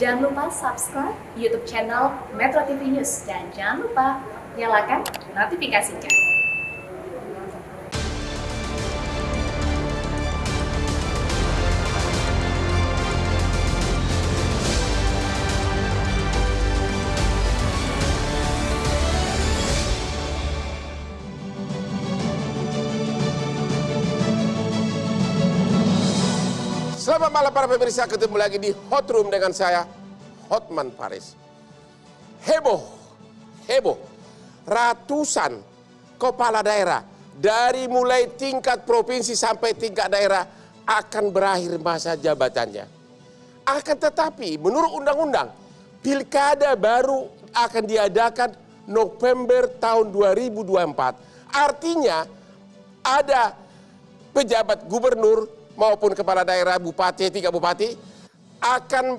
Jangan lupa subscribe YouTube channel Metro TV News dan jangan lupa nyalakan notifikasinya. Selamat malam para pemirsa, ketemu lagi di Hot Room dengan saya, Hotman Paris. Heboh, ratusan kepala daerah dari mulai tingkat provinsi sampai tingkat daerah akan berakhir masa jabatannya. Akan tetapi menurut undang-undang, pilkada baru akan diadakan November tahun 2024. Artinya ada pejabat gubernur maupun kepala daerah, bupati, 3 bupati akan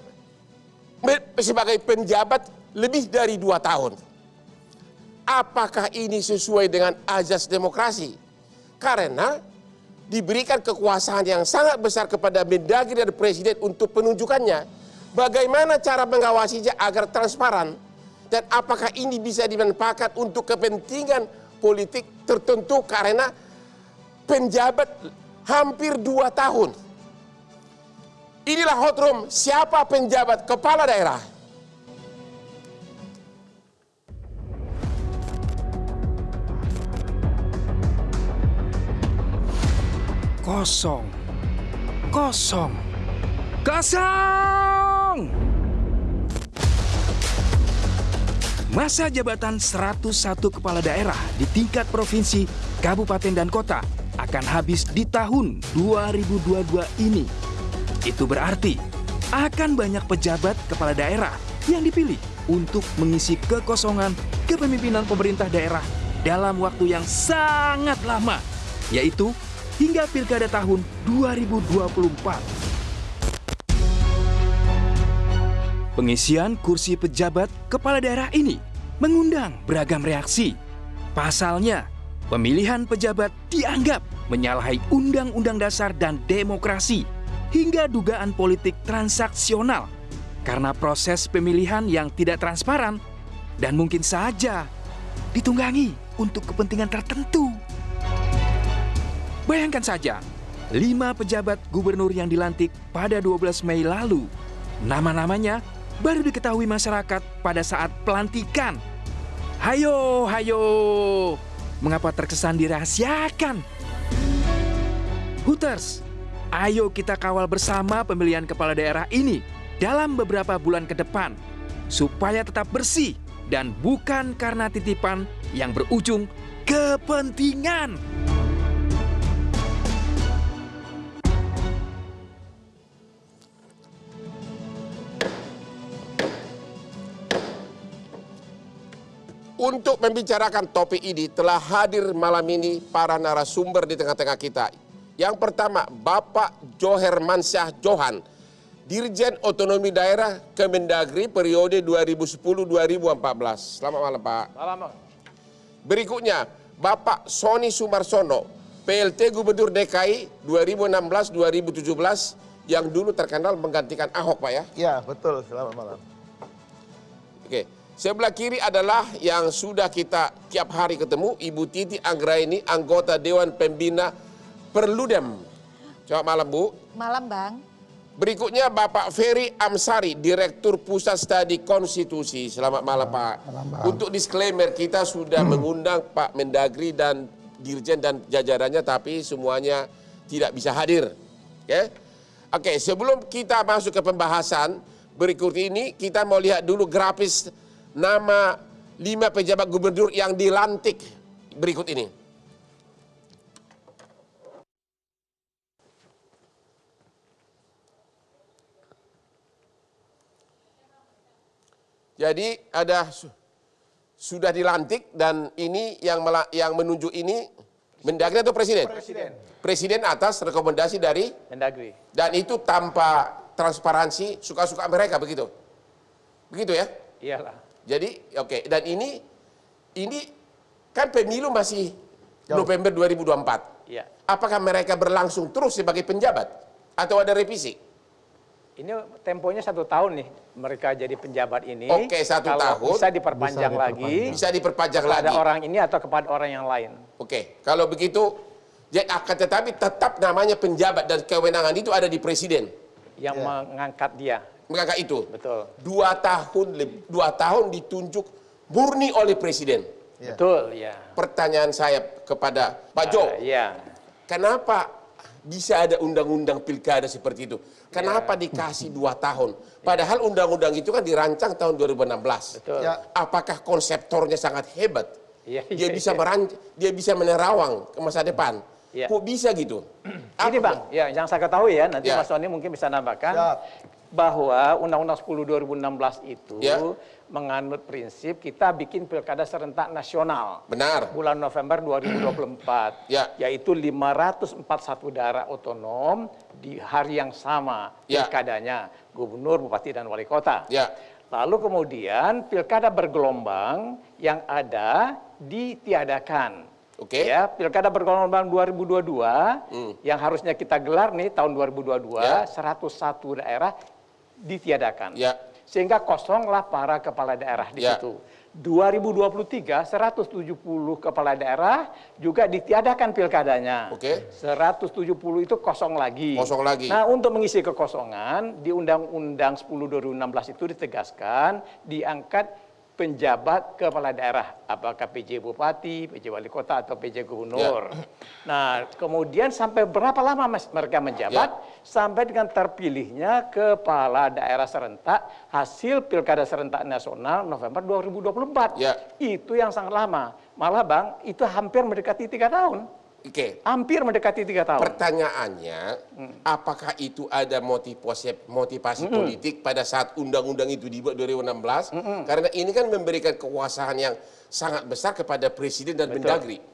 sebagai penjabat lebih dari 2 tahun. Apakah ini sesuai dengan azas demokrasi? Karena diberikan kekuasaan yang sangat besar kepada Mendagri dan Presiden untuk penunjukannya. Bagaimana cara mengawasinya agar transparan? Dan apakah ini bisa dimanfaatkan untuk kepentingan politik tertentu karena penjabat hampir 2 tahun. Inilah Hot Room, siapa penjabat kepala daerah? Kosong. Masa jabatan 101 kepala daerah di tingkat provinsi, kabupaten, dan kota akan habis di tahun 2022 ini. Itu berarti akan banyak pejabat kepala daerah yang dipilih untuk mengisi kekosongan kepemimpinan pemerintah daerah dalam waktu yang sangat lama, yaitu hingga pilkada tahun 2024. Pengisian kursi pejabat kepala daerah ini mengundang beragam reaksi. Pasalnya, pemilihan pejabat dianggap menyalahi Undang-Undang Dasar dan demokrasi hingga dugaan politik transaksional karena proses pemilihan yang tidak transparan dan mungkin saja ditunggangi untuk kepentingan tertentu. Bayangkan saja, 5 pejabat gubernur yang dilantik pada 12 Mei lalu. Nama-namanya baru diketahui masyarakat pada saat pelantikan. Hayo, mengapa terkesan dirahasiakan? Hooters, ayo kita kawal bersama pemilihan kepala daerah ini dalam beberapa bulan ke depan supaya tetap bersih dan bukan karena titipan yang berujung kepentingan. Untuk membicarakan topik ini telah hadir malam ini para narasumber di tengah-tengah kita. Yang pertama, Bapak Johermansyah Johan, Dirjen Otonomi Daerah Kemendagri periode 2010-2014. Selamat malam, Pak. Selamat. Berikutnya, Bapak Sony Sumarsono, PLT Gubernur DKI 2016-2017 yang dulu terkenal menggantikan Ahok, Pak ya? Ya, betul. Selamat malam. Oke. Sebelah kiri adalah yang sudah kita tiap hari ketemu, Ibu Titi Anggraini, anggota Dewan Pembina Perludem. Selamat malam, Bu. Malam, Bang. Berikutnya Bapak Ferry Amsari, Direktur Pusat Studi Konstitusi. Selamat malam, Pak. Untuk disclaimer, kita sudah mengundang Pak Mendagri dan Dirjen dan jajarannya, tapi semuanya tidak bisa hadir. Oke, sebelum kita masuk ke pembahasan berikut ini, kita mau lihat dulu grafis nama 5 pejabat gubernur yang dilantik berikut ini. Jadi ada sudah dilantik dan ini yang menunjuk ini Mendagri atau Presiden? Presiden atas rekomendasi dari Mendagri. Dan itu tanpa transparansi, suka-suka mereka, begitu? Begitu ya? Iyalah. Jadi oke, dan ini kan pemilu masih November 2024. Iya. Apakah mereka berlangsung terus sebagai penjabat atau ada revisi? Ini temponya 1 tahun nih mereka jadi penjabat ini. Oke, 1 Kalau tahun. bisa diperpanjang lagi. Bisa diperpanjang kepada lagi. orang ini atau kepada orang yang lain. Oke, kalau begitu, akan tetapi tetap namanya penjabat dan kewenangan itu ada di presiden. Yang mengangkat dia. Mengangkat itu. Betul. 2 tahun ditunjuk murni oleh presiden. Betul, ya. Pertanyaan saya kepada Pak Jo, Ya. kenapa bisa ada undang-undang pilkada seperti itu? Kenapa dikasih 2 tahun? Padahal undang-undang itu kan dirancang tahun 2016. Betul. Ya. Apakah konseptornya sangat hebat? Iya, Dia iya, bisa iya. dia bisa menerawang ke masa depan. Iya. Kok bisa gitu? Ini Bang, ya yang saya ketahui ya, nanti Ya. Mas Sony mungkin bisa nambahkan. Siap. Bahwa Undang-Undang 10 2016 itu Ya. menganut prinsip kita bikin pilkada serentak nasional. Benar. Bulan November 2024, Ya. yaitu 541 daerah otonom di hari yang sama Ya. pilkadanya, gubernur, bupati, dan wali kota. Ya. Lalu kemudian pilkada bergelombang yang ada ditiadakan. Oke. Ya, pilkada bergelombang 2022 yang harusnya kita gelar nih tahun 2022, Ya. 101 daerah ditiadakan. Ya. Sehingga kosonglah para kepala daerah di Ya. situ. 2023 170 kepala daerah juga ditiadakan pilkadanya. Oke. 170 itu kosong lagi. Kosong lagi. Nah, untuk mengisi kekosongan di Undang-Undang 10 2016 itu ditegaskan diangkat penjabat kepala daerah, apakah PJ Bupati, PJ Wali Kota, atau PJ Gubernur. Nah, kemudian sampai berapa lama mereka menjabat? Sampai dengan terpilihnya kepala daerah serentak hasil Pilkada Serentak Nasional November 2024. Ya. Itu yang sangat lama. Malah Bang, itu hampir mendekati 3 tahun. Oke. Hampir mendekati 3 tahun. Pertanyaannya, apakah itu ada motivasi politik pada saat undang-undang itu dibuat 2016? Karena ini kan memberikan kekuasaan yang sangat besar kepada presiden dan Mendagri.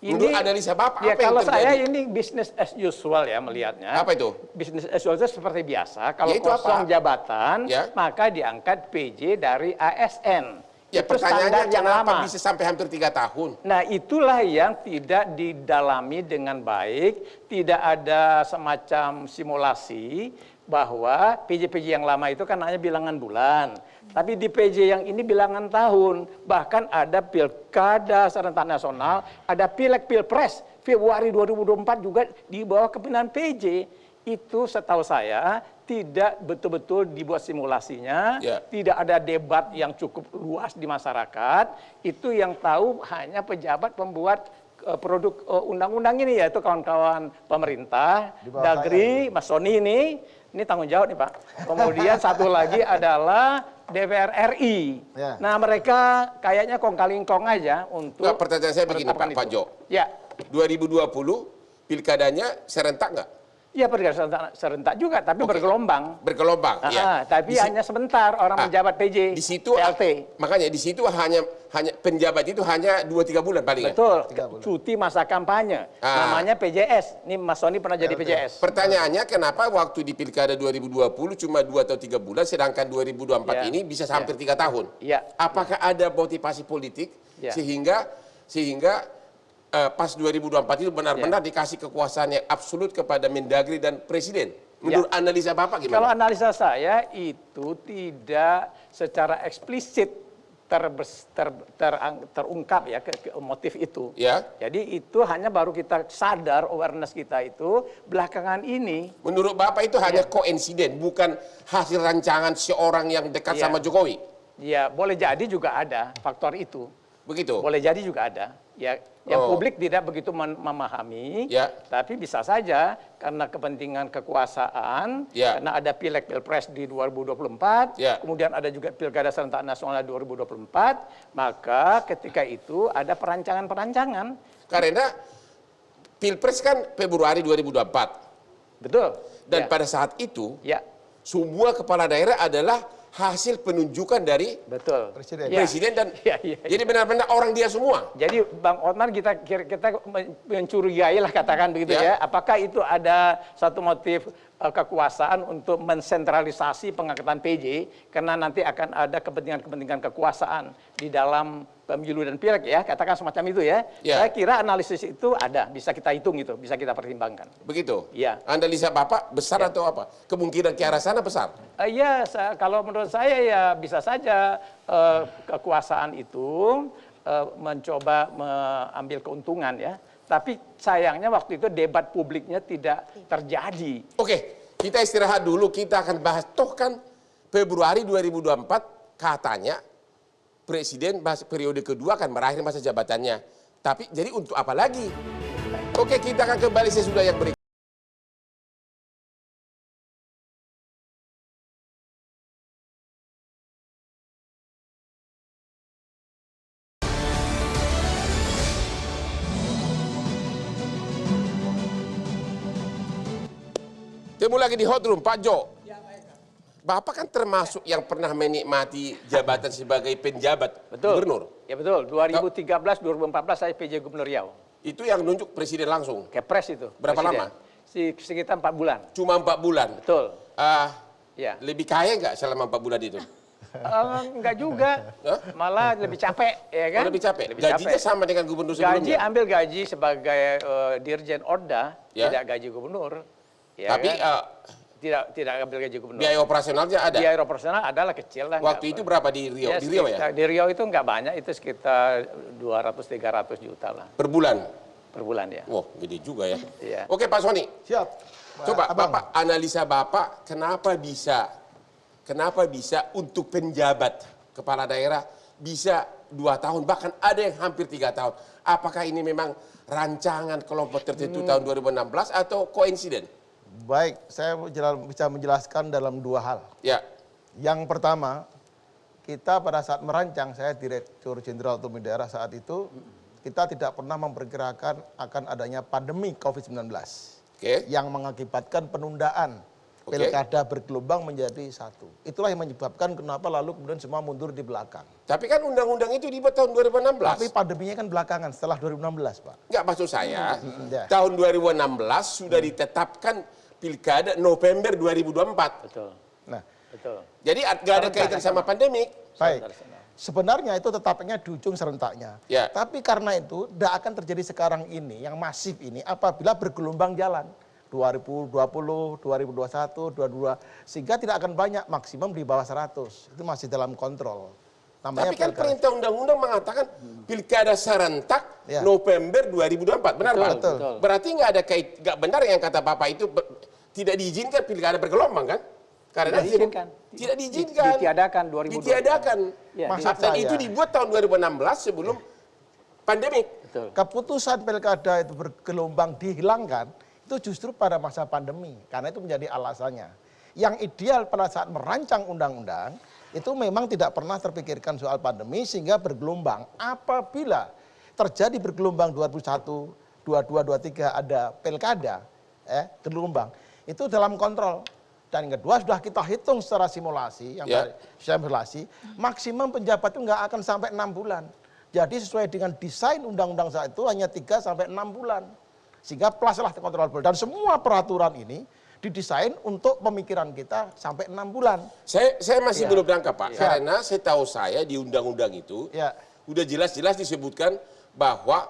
Menurut analisa Bapak, Ya, apa yang kalau terjadi? saya ini business as usual ya melihatnya. Apa itu? Business as usual itu seperti biasa. Kalau Ya, itu kosong apa? jabatan, Ya. maka diangkat PJ dari ASN. Ya, Itu pertanyaannya standar yang kenapa lama. bisa sampai hampir 3 tahun? Nah, itulah yang tidak didalami dengan baik, tidak ada semacam simulasi bahwa PJ-PJ yang lama itu kan hanya bilangan bulan. Tapi di PJ yang ini bilangan tahun. Bahkan ada pilkada serentak nasional, ada pileg pilpres Februari 2024 juga di bawah kepemimpinan PJ. Itu setahu saya tidak betul-betul dibuat simulasinya, Ya. tidak ada debat yang cukup luas di masyarakat. Itu yang tahu hanya pejabat pembuat produk undang-undang ini, yaitu kawan-kawan pemerintah, Di bawah Dagri, Mas Sony ini tanggung jawab nih Pak. Kemudian satu lagi adalah DPR RI. Ya. Nah, mereka kayaknya kong-kalingkong aja untuk Nggak, pertanyaan saya begini, menetapkan Pak itu. Jo. Ya. 2020 pilkadanya serentak nggak? Iya, pilkada serentak juga, tapi Oke. bergelombang. Bergelombang. ya. Tapi hanya sebentar orang menjabat PJ, Di situ PLT. makanya di situ hanya penjabat itu hanya 2-3 bulan paling. Betul, 3 bulan. cuti masa kampanye. Ah. Namanya PJS. Ini Mas Sony pernah jadi PJS. Pertanyaannya kenapa waktu di pilkada 2020 cuma 2 atau 3 bulan, sedangkan 2024 Ya. ini bisa hampir 3 tahun? Ya. Apakah ada motivasi politik Ya. sehingga pas 2024 itu benar-benar dikasih kekuasaan yang absolut kepada Mendagri dan Presiden? Menurut analisa Bapak Kalau gimana? analisa saya itu tidak secara eksplisit terungkap ya ke motif itu. Ya. Jadi itu hanya baru kita sadar, awareness kita itu belakangan ini. Menurut Bapak itu hanya koinsiden, bukan hasil rancangan seorang yang dekat Ya. sama Jokowi? Ya, boleh jadi juga ada faktor itu. Begitu? Boleh jadi juga ada. Ya, yang Oh. publik tidak begitu memahami, Ya. tapi bisa saja karena kepentingan kekuasaan, Ya. karena ada pileg pilpres di 2024, Ya. kemudian ada juga pilkada serentak nasional 2024, maka ketika itu ada perancangan-perancangan. Karena Pilpres kan Februari 2024. Betul. Dan Ya. pada saat itu, Ya, semua kepala daerah adalah hasil penunjukan dari betul. Presiden. Ya. presiden dan Ya, ya, ya. jadi benar-benar orang dia semua. Jadi Bang Otmar kita mencurigai lah katakan begitu Ya. ya. Apakah itu ada satu motif kekuasaan untuk mensentralisasi pengangkatan PJ, karena nanti akan ada kepentingan-kepentingan kekuasaan di dalam pemilu dan pileg ya, katakan semacam itu ya. Ya. Saya kira analisis itu ada, bisa kita hitung itu, bisa kita pertimbangkan. Begitu? Iya. Analisa Bapak besar atau apa? Kemungkinan ke arah sana besar? Iya, kalau menurut saya ya bisa saja kekuasaan itu mencoba mengambil keuntungan ya. Tapi sayangnya waktu itu debat publiknya tidak terjadi. Oke, kita istirahat dulu, kita akan bahas. Toh kan Februari 2024 katanya Presiden periode kedua akan berakhir masa jabatannya. Tapi jadi untuk apa lagi? Oke, kita akan kembali sesudah yang berikut. Temu lagi di Hot Room, Pak Jo. Bapak kan termasuk yang pernah menikmati jabatan sebagai penjabat gubernur. Ya betul, 2013-2014 saya PJ Gubernur Riau. Itu yang nunjuk presiden langsung. Kepres itu. Berapa presiden. lama? Sekitar 4 bulan. Cuma 4 bulan? Betul. Ya. Lebih kaya nggak selama 4 bulan itu? Enggak juga, malah lebih capek, ya kan? Oh, lebih capek? Gajinya sama dengan gubernur Gaji, sebelumnya? ambil gaji sebagai Dirjen Orda, Ya. tidak gaji gubernur. Ya Tapi kan? Tidak ambil gaji gubernur. biaya operasionalnya ada? Biaya operasional adalah kecil lah. Waktu itu berapa di Riau? Ya, Di Riau ya? Di Riau itu nggak banyak, itu sekitar 200-300 juta lah Per bulan? per bulan ya. Wah, gede juga ya. Iya. Oke Pak Soni, Siap. coba Abang. Bapak analisa Bapak kenapa bisa untuk penjabat kepala daerah bisa 2 tahun, bahkan ada yang hampir 3 tahun. Apakah ini memang rancangan kelompok tertentu tahun 2016 atau koinsiden? Baik, saya bisa menjelaskan dalam 2 hal. Ya, Yang pertama, kita pada saat merancang, saya Direktur Jenderal Otonomi Daerah saat itu, kita tidak pernah memperkirakan akan adanya pandemi COVID-19 oke. yang mengakibatkan penundaan Oke. pilkada bergelombang menjadi 1. Itulah yang menyebabkan kenapa lalu kemudian semua mundur di belakang. Tapi kan undang-undang itu dibuat tahun 2016. Tapi pandeminya kan belakangan setelah 2016, Pak. Enggak, maksud saya, Ya. tahun 2016 sudah ditetapkan pilkada November 2024. Betul, Nah, betul. Jadi nggak ada kaitan sama pandemik. baik. Sebenarnya itu tetapnya di ujung serentaknya. Ya. Tapi karena itu tidak akan terjadi sekarang ini, yang masif ini, apabila bergelombang jalan. 2020, 2021, 2022. Sehingga tidak akan banyak, maksimum di bawah 100. Itu masih dalam kontrol. Tapi kan pilkada. perintah undang-undang mengatakan pilkada serentak Ya. November 2024. Benar Pak? Betul. Berarti nggak benar yang kata Bapak itu tidak diizinkan pilkada bergelombang kan? Karena Tidak diizinkan. Tidak diizinkan. Ditiadakan 2020. Ditiadakan. Ya, Maksud Dan saya- itu dibuat tahun 2016 sebelum pandemik. Betul. Keputusan pilkada itu bergelombang dihilangkan, itu justru pada masa pandemi. Karena itu menjadi alasannya. Yang ideal pada saat merancang undang-undang, itu memang tidak pernah terpikirkan soal pandemi sehingga bergelombang. Apabila terjadi bergelombang 2021, 22, 23 ada pilkada, gelombang, itu dalam kontrol. Dan yang kedua sudah kita hitung secara simulasi, yang Ya. simulasi, maksimum penjabat itu nggak akan sampai 6 bulan. Jadi sesuai dengan desain undang-undang saat itu hanya 3 sampai 6 bulan. Sehingga plus lah terkontrol. Dan semua peraturan ini didesain untuk pemikiran kita sampai 6 bulan. Saya masih Ya. belum berangkat Pak. Karena saya tahu saya di undang-undang itu Ya. udah jelas-jelas disebutkan bahwa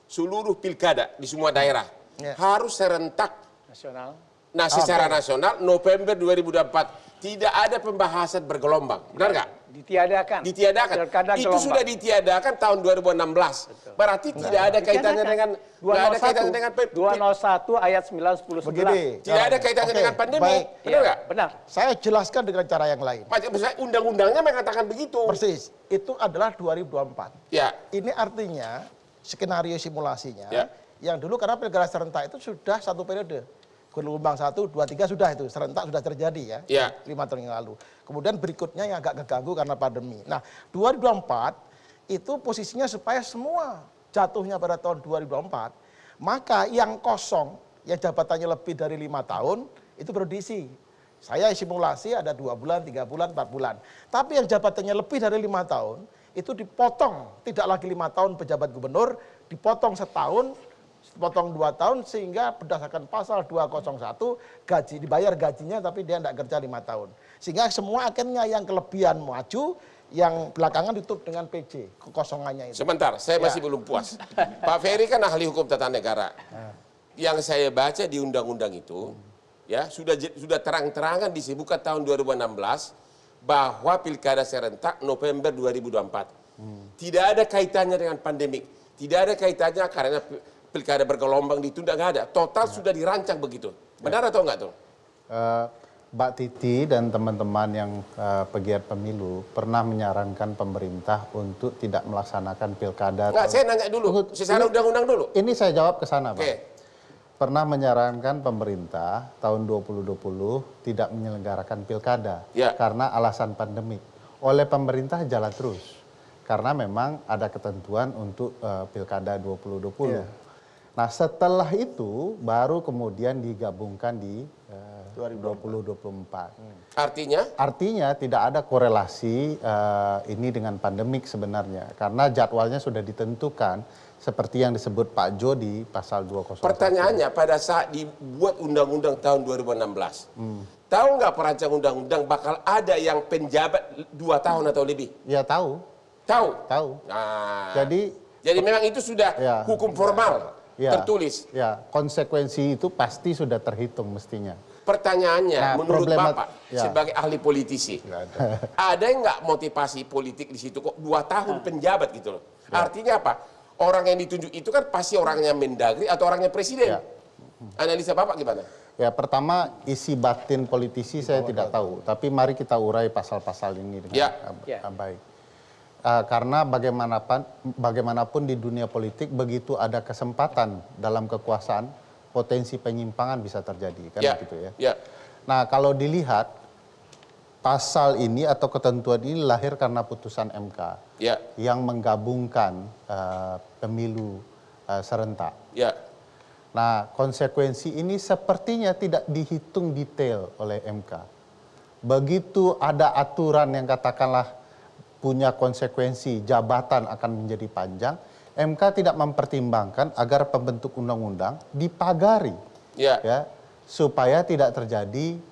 seluruh pilkada di semua daerah Ya. harus serentak. Nasional. Nah, secara nasional November 2024 tidak ada pembahasan bergelombang. Benar nggak? Ditiadakan. Ditiadakan. Pilkada Itu gelombang. sudah ditiadakan tahun 2016. Berarti tidak ada kaitannya dengan nggak ada kaitannya dengan 201 ayat 9, 10, 11. Begini. tidak ada kaitannya Oke, dengan pandemi. baik. Benar Ya, nggak? benar. Saya jelaskan dengan cara yang lain. Pak, undang-undangnya mengatakan begitu. Persis, itu adalah 2024. Ya. Ini artinya skenario simulasinya, Ya. yang dulu karena pilkada serentak itu sudah 1 periode. Gelombang 1, 2, 3 sudah itu, serentak sudah terjadi ya, Ya. 5 tahun yang lalu. Kemudian berikutnya yang agak keganggu karena pandemi. Nah, 2024 itu posisinya supaya semua jatuhnya pada tahun 2024, maka yang kosong, yang jabatannya lebih dari 5 tahun, itu perlu diisi. Saya simulasi ada 2 bulan, 3 bulan, 4 bulan. Tapi yang jabatannya lebih dari 5 tahun, itu dipotong, tidak lagi 5 tahun pejabat gubernur, dipotong setahun, potong 2 tahun sehingga berdasarkan pasal 201 dibayar gajinya tapi dia tidak kerja 5 tahun. Sehingga semua akhirnya yang kelebihan maju, yang belakangan ditutup dengan PJ, kekosongannya itu. Sebentar, saya masih belum puas. Pak Ferry kan ahli hukum tata negara. Yang saya baca di undang-undang itu, ya sudah terang-terangan disebutkan tahun 2016 bahwa pilkada serentak November 2024. Tidak ada kaitannya dengan pandemik. Tidak ada kaitannya karena pilkada bergelombang ditunda, nggak ada. Total sudah dirancang begitu. Benar atau enggak tuh? Mbak Titi dan teman-teman yang pegiat pemilu pernah menyarankan pemerintah untuk tidak melaksanakan pilkada. Enggak, saya nanya dulu, secara undang-undang dulu. Ini saya jawab ke sana, Pak. Oke. Pernah menyarankan pemerintah tahun 2020 tidak menyelenggarakan pilkada Ya. karena alasan pandemik. Oleh pemerintah jalan terus. Karena memang ada ketentuan untuk pilkada 2020. Nah, setelah itu baru kemudian digabungkan di 2024. Artinya tidak ada korelasi ini dengan pandemik sebenarnya. Karena jadwalnya sudah ditentukan seperti yang disebut Pak Jo di pasal 201. Pertanyaannya pada saat dibuat undang-undang tahun 2016, tahu nggak perancang undang-undang bakal ada yang penjabat 2 tahun atau lebih? Ya tahu. Tahu? Tahu. Nah, Jadi memang itu sudah Ya. hukum formal, tertulis. Ya, konsekuensi itu pasti sudah terhitung mestinya. Pertanyaannya, Nah, menurut Bapak ya. sebagai ahli politisi, ada nggak motivasi politik di situ kok 2 tahun penjabat gitu loh? Artinya apa? Orang yang ditunjuk itu kan pasti orangnya Mendagri atau orangnya presiden. Ya. Analisa Bapak gimana? Ya, pertama isi batin politisi saya tidak tahu, tapi mari kita urai pasal-pasal ini dengan baik. Karena bagaimanapun di dunia politik begitu ada kesempatan dalam kekuasaan, potensi penyimpangan bisa terjadi, kan begitu ya. Ya. Nah, kalau dilihat pasal ini atau ketentuan ini lahir karena putusan MK yang menggabungkan pemilu serentak. Ya. Nah, konsekuensi ini sepertinya tidak dihitung detail oleh MK. Begitu ada aturan yang katakanlah punya konsekuensi jabatan akan menjadi panjang, MK tidak mempertimbangkan agar pembentuk undang-undang dipagari, supaya tidak terjadi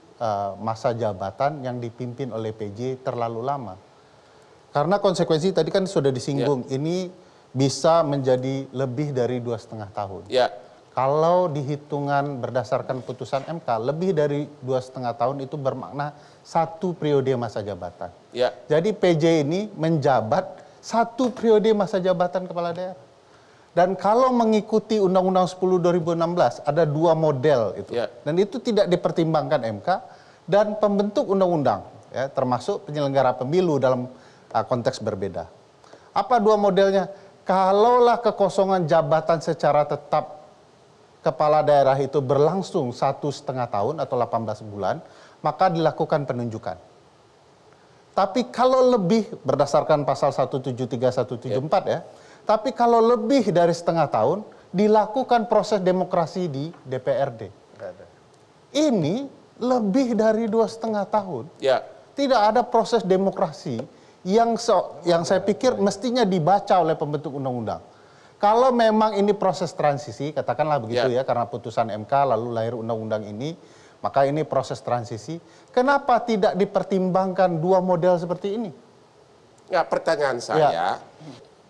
masa jabatan yang dipimpin oleh PJ terlalu lama. Karena konsekuensi tadi kan sudah disinggung, ini bisa menjadi lebih dari 2,5 tahun. Kalau dihitungan berdasarkan putusan MK, lebih dari 2,5 tahun itu bermakna 1 periode masa jabatan. Jadi PJ ini menjabat 1 periode masa jabatan kepala daerah. Dan kalau mengikuti Undang-Undang 10 2016, ada 2 model itu. Dan itu tidak dipertimbangkan MK dan pembentuk undang-undang, termasuk penyelenggara pemilu dalam konteks berbeda. Apa 2 modelnya? Kalaulah kekosongan jabatan secara tetap kepala daerah itu berlangsung 1,5 tahun atau 18 bulan, maka dilakukan penunjukan. Tapi kalau lebih berdasarkan pasal 173, 174 tapi kalau lebih dari setengah tahun, dilakukan proses demokrasi di DPRD. Ini lebih dari 2,5 tahun. Tidak ada proses demokrasi yang saya pikir mestinya dibaca oleh pembentuk undang-undang. Kalau memang ini proses transisi, katakanlah begitu karena putusan MK lalu lahir undang-undang ini, maka ini proses transisi. Kenapa tidak dipertimbangkan 2 model seperti ini? Ya, pertanyaan saya,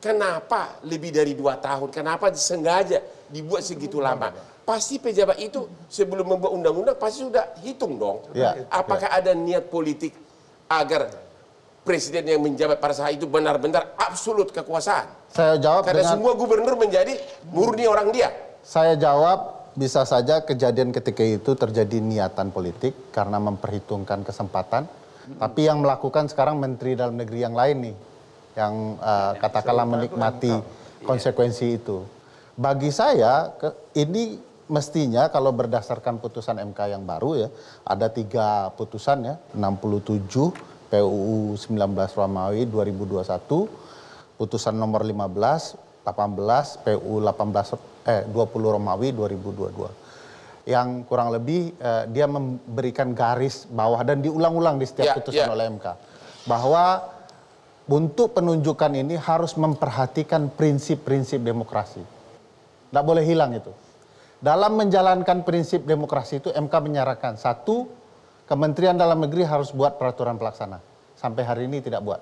kenapa lebih dari 2 tahun? Kenapa sengaja dibuat segitu lama? Pasti pejabat itu sebelum membuat undang-undang pasti sudah hitung dong. Apakah ada niat politik agar presiden yang menjabat pada saat itu benar-benar absolut kekuasaan? Saya jawab karena dengan, semua gubernur menjadi murni orang dia. Saya jawab, bisa saja kejadian ketika itu terjadi niatan politik karena memperhitungkan kesempatan. Tapi yang melakukan sekarang menteri dalam negeri yang lain nih, yang katakanlah menikmati konsekuensi itu. Bagi saya ini mestinya kalau berdasarkan putusan MK yang baru ada 3 putusan 67 PUU 19 Romawi 2021, putusan nomor 15, 18, PUU 20 Romawi 2022. Yang kurang lebih dia memberikan garis bawah dan diulang-ulang di setiap putusan oleh MK. Bahwa untuk penunjukan ini harus memperhatikan prinsip-prinsip demokrasi. Tidak boleh hilang itu. Dalam menjalankan prinsip demokrasi itu MK menyarankan, satu, Kementerian Dalam Negeri harus buat peraturan pelaksana. Sampai hari ini tidak buat.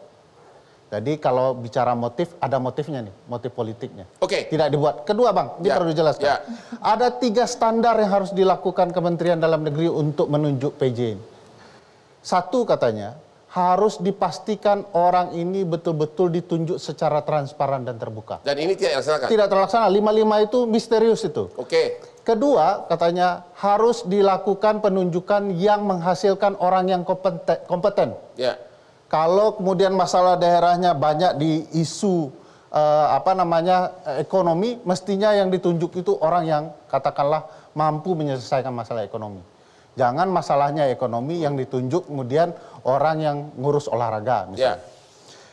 Jadi kalau bicara motif, ada motifnya nih, motif politiknya. Oke. Tidak dibuat. Kedua Bang, ini Ya, perlu dijelaskan. ya. Ada 3 standar yang harus dilakukan Kementerian Dalam Negeri untuk menunjuk PJ ini. Satu katanya, harus dipastikan orang ini betul-betul ditunjuk secara transparan dan terbuka. Dan ini tidak dilaksanakan. Tidak terlaksana, 55 itu misterius itu. Oke. Kedua, katanya harus dilakukan penunjukan yang menghasilkan orang yang kompeten. Ya. Kalau kemudian masalah daerahnya banyak di isu ekonomi, mestinya yang ditunjuk itu orang yang katakanlah mampu menyelesaikan masalah ekonomi. Jangan masalahnya ekonomi yang ditunjuk kemudian orang yang ngurus olahraga misalnya.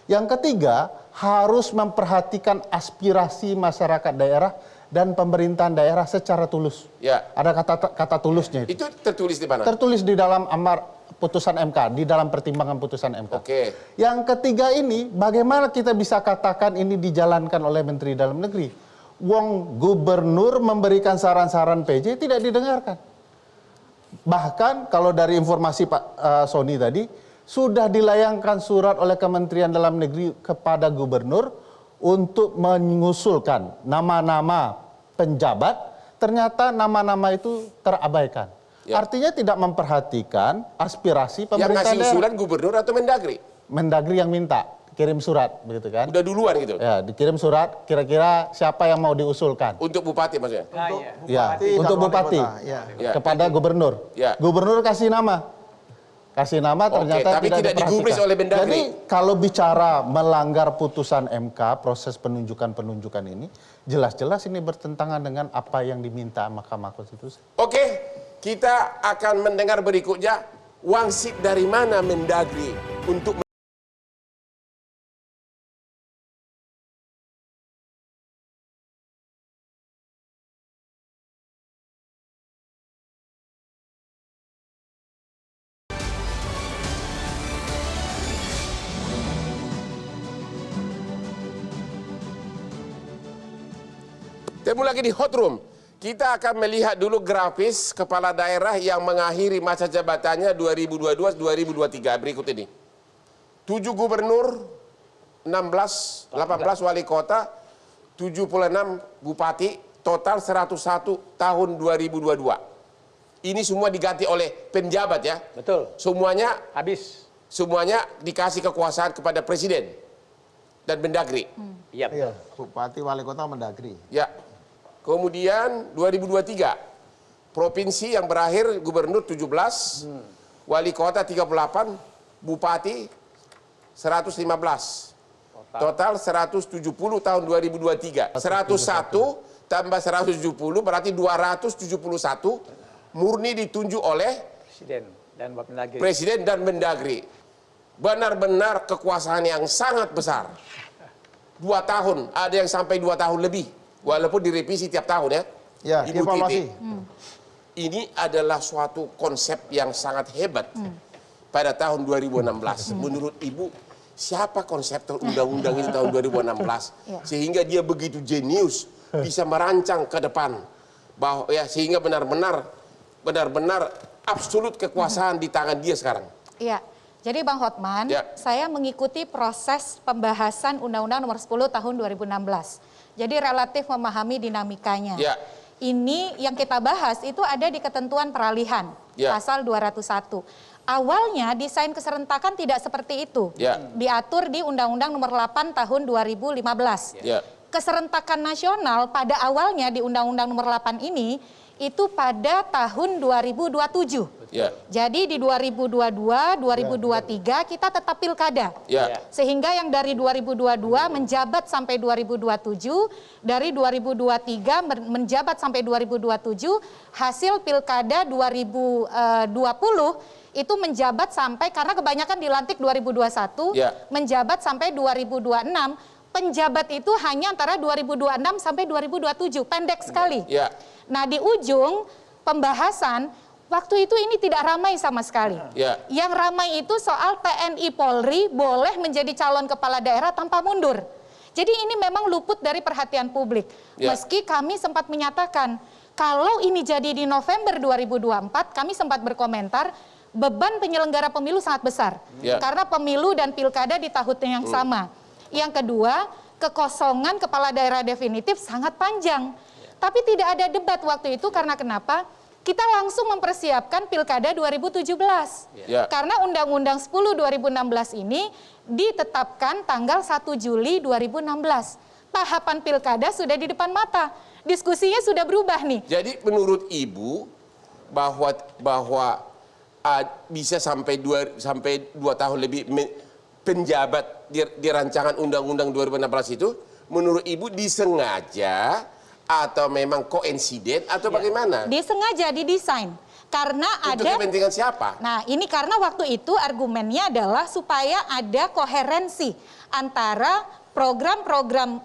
Yang ketiga, harus memperhatikan aspirasi masyarakat daerah dan pemerintahan daerah secara tulus. Ya. Ada kata tulusnya itu. Itu tertulis di mana? Tertulis di dalam amar putusan MK, di dalam pertimbangan putusan MK. Oke. Yang ketiga ini, bagaimana kita bisa katakan ini dijalankan oleh Menteri Dalam Negeri? Wong gubernur memberikan saran-saran PJ tidak didengarkan. Bahkan kalau dari informasi Pak Sony tadi, sudah dilayangkan surat oleh Kementerian Dalam Negeri kepada gubernur untuk mengusulkan nama-nama penjabat, ternyata nama-nama itu terabaikan. Ya. Artinya tidak memperhatikan aspirasi Yang pemerintah ngasih daerah. usulan gubernur atau Mendagri? Mendagri yang minta, kirim surat, begitu kan? Udah duluan gitu. Ya, dikirim surat, kira-kira siapa yang mau diusulkan? Untuk bupati maksudnya. Ya, Bupati untuk dan wali bupati kota, ya. Ya. kepada gubernur. Ya. Gubernur kasih nama, ternyata tapi tidak digubris diperhatikan. oleh Mendagri. Jadi kalau bicara melanggar putusan MK, proses penunjukan ini jelas-jelas ini bertentangan dengan apa yang diminta Mahkamah Konstitusi. Oke, kita akan mendengar berikutnya wangsit dari mana Mendagri untuk Temu lagi di Hot Room. Kita akan melihat dulu grafis kepala daerah yang mengakhiri masa jabatannya 2022-2023 berikut ini. 7 gubernur, 18 wali kota, 76 bupati, total 101 tahun 2022. Ini semua diganti oleh penjabat ya. Betul. Semuanya Habis. dikasih kekuasaan kepada presiden dan Mendagri. Iya. Iya, Bupati Wali Kota Mendagri. Ya. Kemudian 2023 provinsi yang berakhir gubernur 17, wali kota 38, bupati 115. Total 170 tahun 2023. 101 tambah 170 berarti 271 murni ditunjuk oleh Presiden dan Mendagri. Benar-benar kekuasaan yang sangat besar. 2 tahun, ada yang sampai 2 tahun lebih. Walaupun direvisi tiap tahun ya. Ya, Ibu dievaluasi. Titi. Ini adalah suatu konsep yang sangat hebat pada tahun 2016. Menurut Ibu, siapa konseptor undang-undang ini tahun 2016 sehingga dia begitu jenius bisa merancang ke depan bahwa ya sehingga benar-benar absolut kekuasaan di tangan dia sekarang. Iya. Jadi Bang Hotman, saya mengikuti proses pembahasan Undang-Undang Nomor 10 Tahun 2016. Jadi relatif memahami dinamikanya. Ya. Ini yang kita bahas itu ada di ketentuan peralihan, pasal 201. Awalnya desain keserentakan tidak seperti itu. Diatur di Undang-Undang Nomor 8 Tahun 2015. Keserentakan nasional pada awalnya di Undang-Undang Nomor 8 ini itu pada tahun 2027. Jadi di 2022, 2023 kita tetap pilkada. Sehingga yang dari 2022 menjabat sampai 2027, dari 2023 menjabat sampai 2027, hasil pilkada 2020 itu menjabat sampai, karena kebanyakan dilantik 2021, menjabat sampai 2026. Penjabat itu hanya antara 2026 sampai 2027, pendek sekali. Nah di ujung pembahasan, waktu itu ini tidak ramai sama sekali. Yang ramai itu soal TNI Polri boleh menjadi calon kepala daerah tanpa mundur. Jadi ini memang luput dari perhatian publik. Meski kami sempat menyatakan, kalau ini jadi di November 2024, kami sempat berkomentar, beban penyelenggara pemilu sangat besar. Karena pemilu dan pilkada di tahun yang sama. Yang kedua, kekosongan kepala daerah definitif sangat panjang. Tapi tidak ada debat waktu itu karena kenapa? Kita langsung mempersiapkan pilkada 2017. Karena Undang-Undang 10 2016 ini ditetapkan tanggal 1 Juli 2016. Tahapan pilkada sudah di depan mata. Diskusinya sudah berubah nih. Jadi menurut Ibu bahwa bisa sampai 2 tahun lebih penjabat di rancangan Undang-Undang 2016 itu, menurut Ibu disengaja atau memang koinsiden atau bagaimana? Disengaja didesain. Karena untuk ada kepentingan siapa? Nah, ini karena waktu itu argumennya adalah supaya ada koherensi antara program-program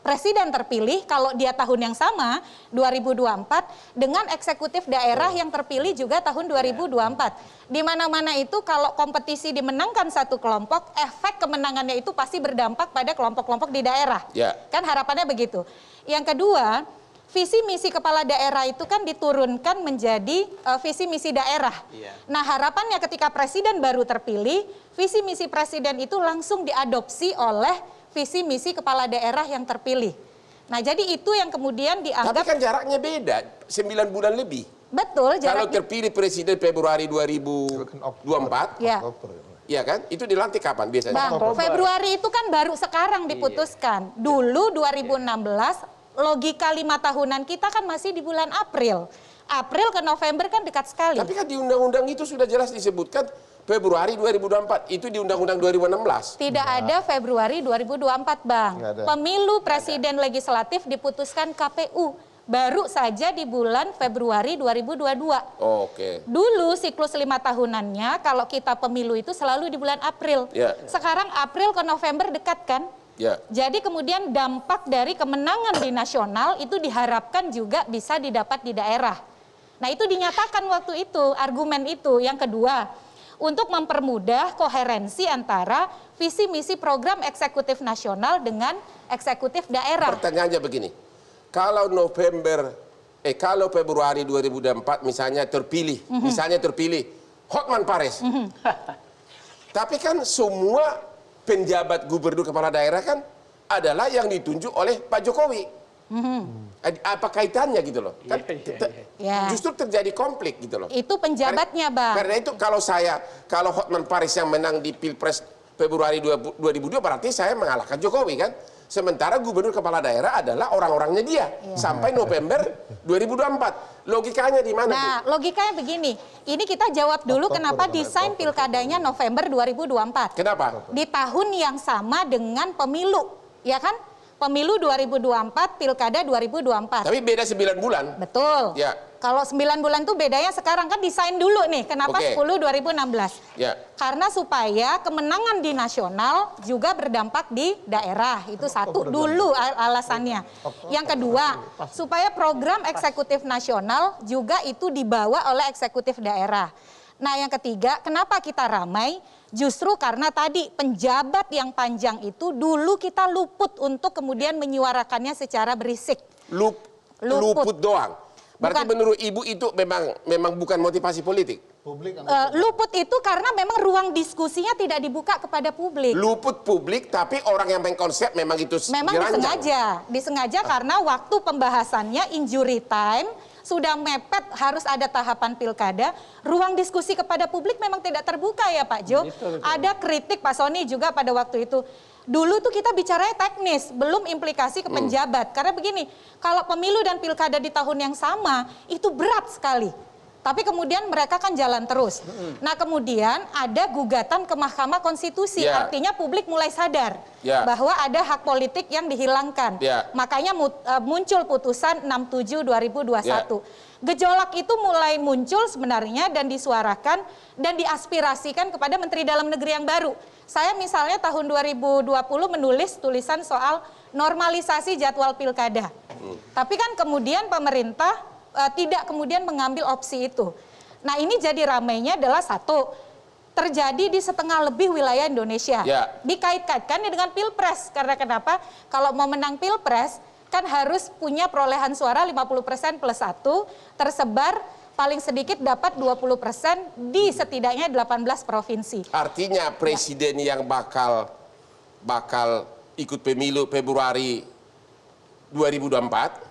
presiden terpilih kalau dia tahun yang sama 2024 dengan eksekutif daerah yang terpilih juga tahun 2024. Di mana-mana itu kalau kompetisi dimenangkan satu kelompok, efek kemenangannya itu pasti berdampak pada kelompok-kelompok di daerah. Kan harapannya begitu. Yang kedua, visi misi kepala daerah itu kan diturunkan menjadi visi misi daerah. Nah, harapannya ketika presiden baru terpilih, visi misi presiden itu langsung diadopsi oleh visi misi kepala daerah yang terpilih. Nah, jadi itu yang kemudian dianggap. Tapi kan jaraknya beda, 9 bulan lebih. Betul, kalau terpilih presiden Februari 2024, ya kan? Itu dilantik kapan biasanya? Bang, Februari itu kan baru sekarang diputuskan. Dulu 2016, logika 5 tahunan kita kan masih di bulan April. April ke November kan dekat sekali. Tapi kan di undang-undang itu sudah jelas disebutkan Februari 2024, itu di Undang-Undang 2016. Tidak ada Februari 2024, Bang. Pemilu presiden legislatif diputuskan KPU. Baru saja di bulan Februari 2022. Dulu siklus 5 tahunannya kalau kita pemilu itu selalu di bulan April. Sekarang April ke November dekat kan? Jadi kemudian dampak dari kemenangan di nasional itu diharapkan juga bisa didapat di daerah. Nah, itu dinyatakan waktu itu, argumen itu. Yang kedua, untuk mempermudah koherensi antara visi misi program eksekutif nasional dengan eksekutif daerah. Pertanyaannya begini. Kalau kalau Februari 2024 misalnya terpilih, Hotman Paris. Tapi kan semua penjabat gubernur kepala daerah kan adalah yang ditunjuk oleh Pak Jokowi. Apa kaitannya gitu loh? Kan justru terjadi konflik gitu loh. Itu penjabatnya, Bang. Karena itu kalau Hotman Paris yang menang di Pilpres Februari 2002 berarti saya mengalahkan Jokowi kan? Sementara gubernur kepala daerah adalah orang-orangnya dia sampai November 2024. Logikanya di mana? Nah, logikanya begini. Ini kita jawab dulu kenapa desain pilkadanya November 2024. Kenapa? Di tahun yang sama dengan pemilu, ya kan? Pemilu 2024, pilkada 2024. Tapi beda 9 bulan. Betul. Kalau 9 bulan tuh bedanya sekarang kan desain dulu nih. Kenapa 10 2016? Karena supaya kemenangan di nasional juga berdampak di daerah. Itu satu dulu alasannya. Yang kedua, supaya program eksekutif nasional juga itu dibawa oleh eksekutif daerah. Nah, yang ketiga, kenapa kita ramai? Justru karena tadi penjabat yang panjang itu dulu kita luput untuk kemudian menyuarakannya secara berisik. Luput doang. Berarti menurut Ibu itu memang bukan motivasi politik? Luput itu karena memang ruang diskusinya tidak dibuka kepada publik. Luput publik tapi orang yang mengkonsep memang itu disengaja karena waktu pembahasannya injury time sudah mepet, harus ada tahapan pilkada, ruang diskusi kepada publik memang tidak terbuka ya Pak Jo. Ada kritik Pak Sony juga pada waktu itu. Dulu tuh kita bicaranya teknis, belum implikasi ke penjabat. Karena begini, kalau pemilu dan pilkada di tahun yang sama, itu berat sekali. Tapi kemudian mereka kan jalan terus. Nah, kemudian ada gugatan ke Mahkamah Konstitusi. Artinya publik mulai sadar bahwa ada hak politik yang dihilangkan. Makanya muncul putusan 67 2021. Gejolak itu mulai muncul sebenarnya dan disuarakan dan diaspirasikan kepada Menteri Dalam Negeri yang baru. Saya misalnya tahun 2020 menulis tulisan soal normalisasi jadwal pilkada. Tapi kan kemudian pemerintah tidak kemudian mengambil opsi itu. Nah, ini jadi ramainya adalah satu, terjadi di setengah lebih wilayah Indonesia. Ya. Dikait-kaitkan dengan Pilpres. Karena kenapa? Kalau mau menang Pilpres, kan harus punya perolehan suara 50% plus 1, tersebar paling sedikit dapat 20% di setidaknya 18 provinsi. Artinya presiden yang bakal ikut pemilu Februari 2024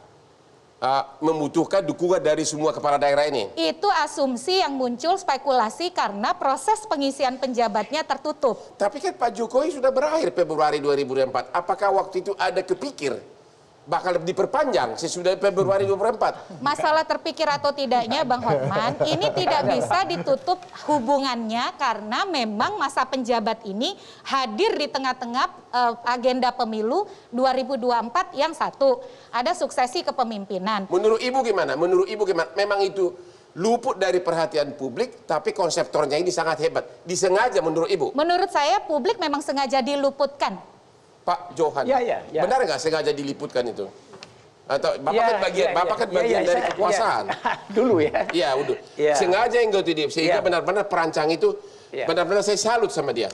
membutuhkan dukungan dari semua kepala daerah ini. Itu asumsi yang muncul spekulasi karena proses pengisian penjabatnya tertutup. Tapi kan Pak Jokowi sudah berakhir Februari 2024. Apakah waktu itu ada kepikir bakal diperpanjang sesudah Februari 2024? Masalah terpikir atau tidaknya Bang Hotman, ini tidak bisa ditutup hubungannya karena memang masa penjabat ini hadir di tengah-tengah agenda pemilu 2024 yang satu, ada suksesi kepemimpinan. Menurut Ibu gimana? Memang itu luput dari perhatian publik, tapi konseptornya ini sangat hebat. Disengaja menurut Ibu? Menurut saya publik memang sengaja diluputkan. Pak Johan, Ya. benar nggak sengaja diliputkan itu? Atau Bapak kan bagian dari kekuasaan? Dulu ya. Iya, udah. Ya. Sengaja yang dia sehingga Ya. benar-benar perancang itu, benar-benar saya salut sama dia.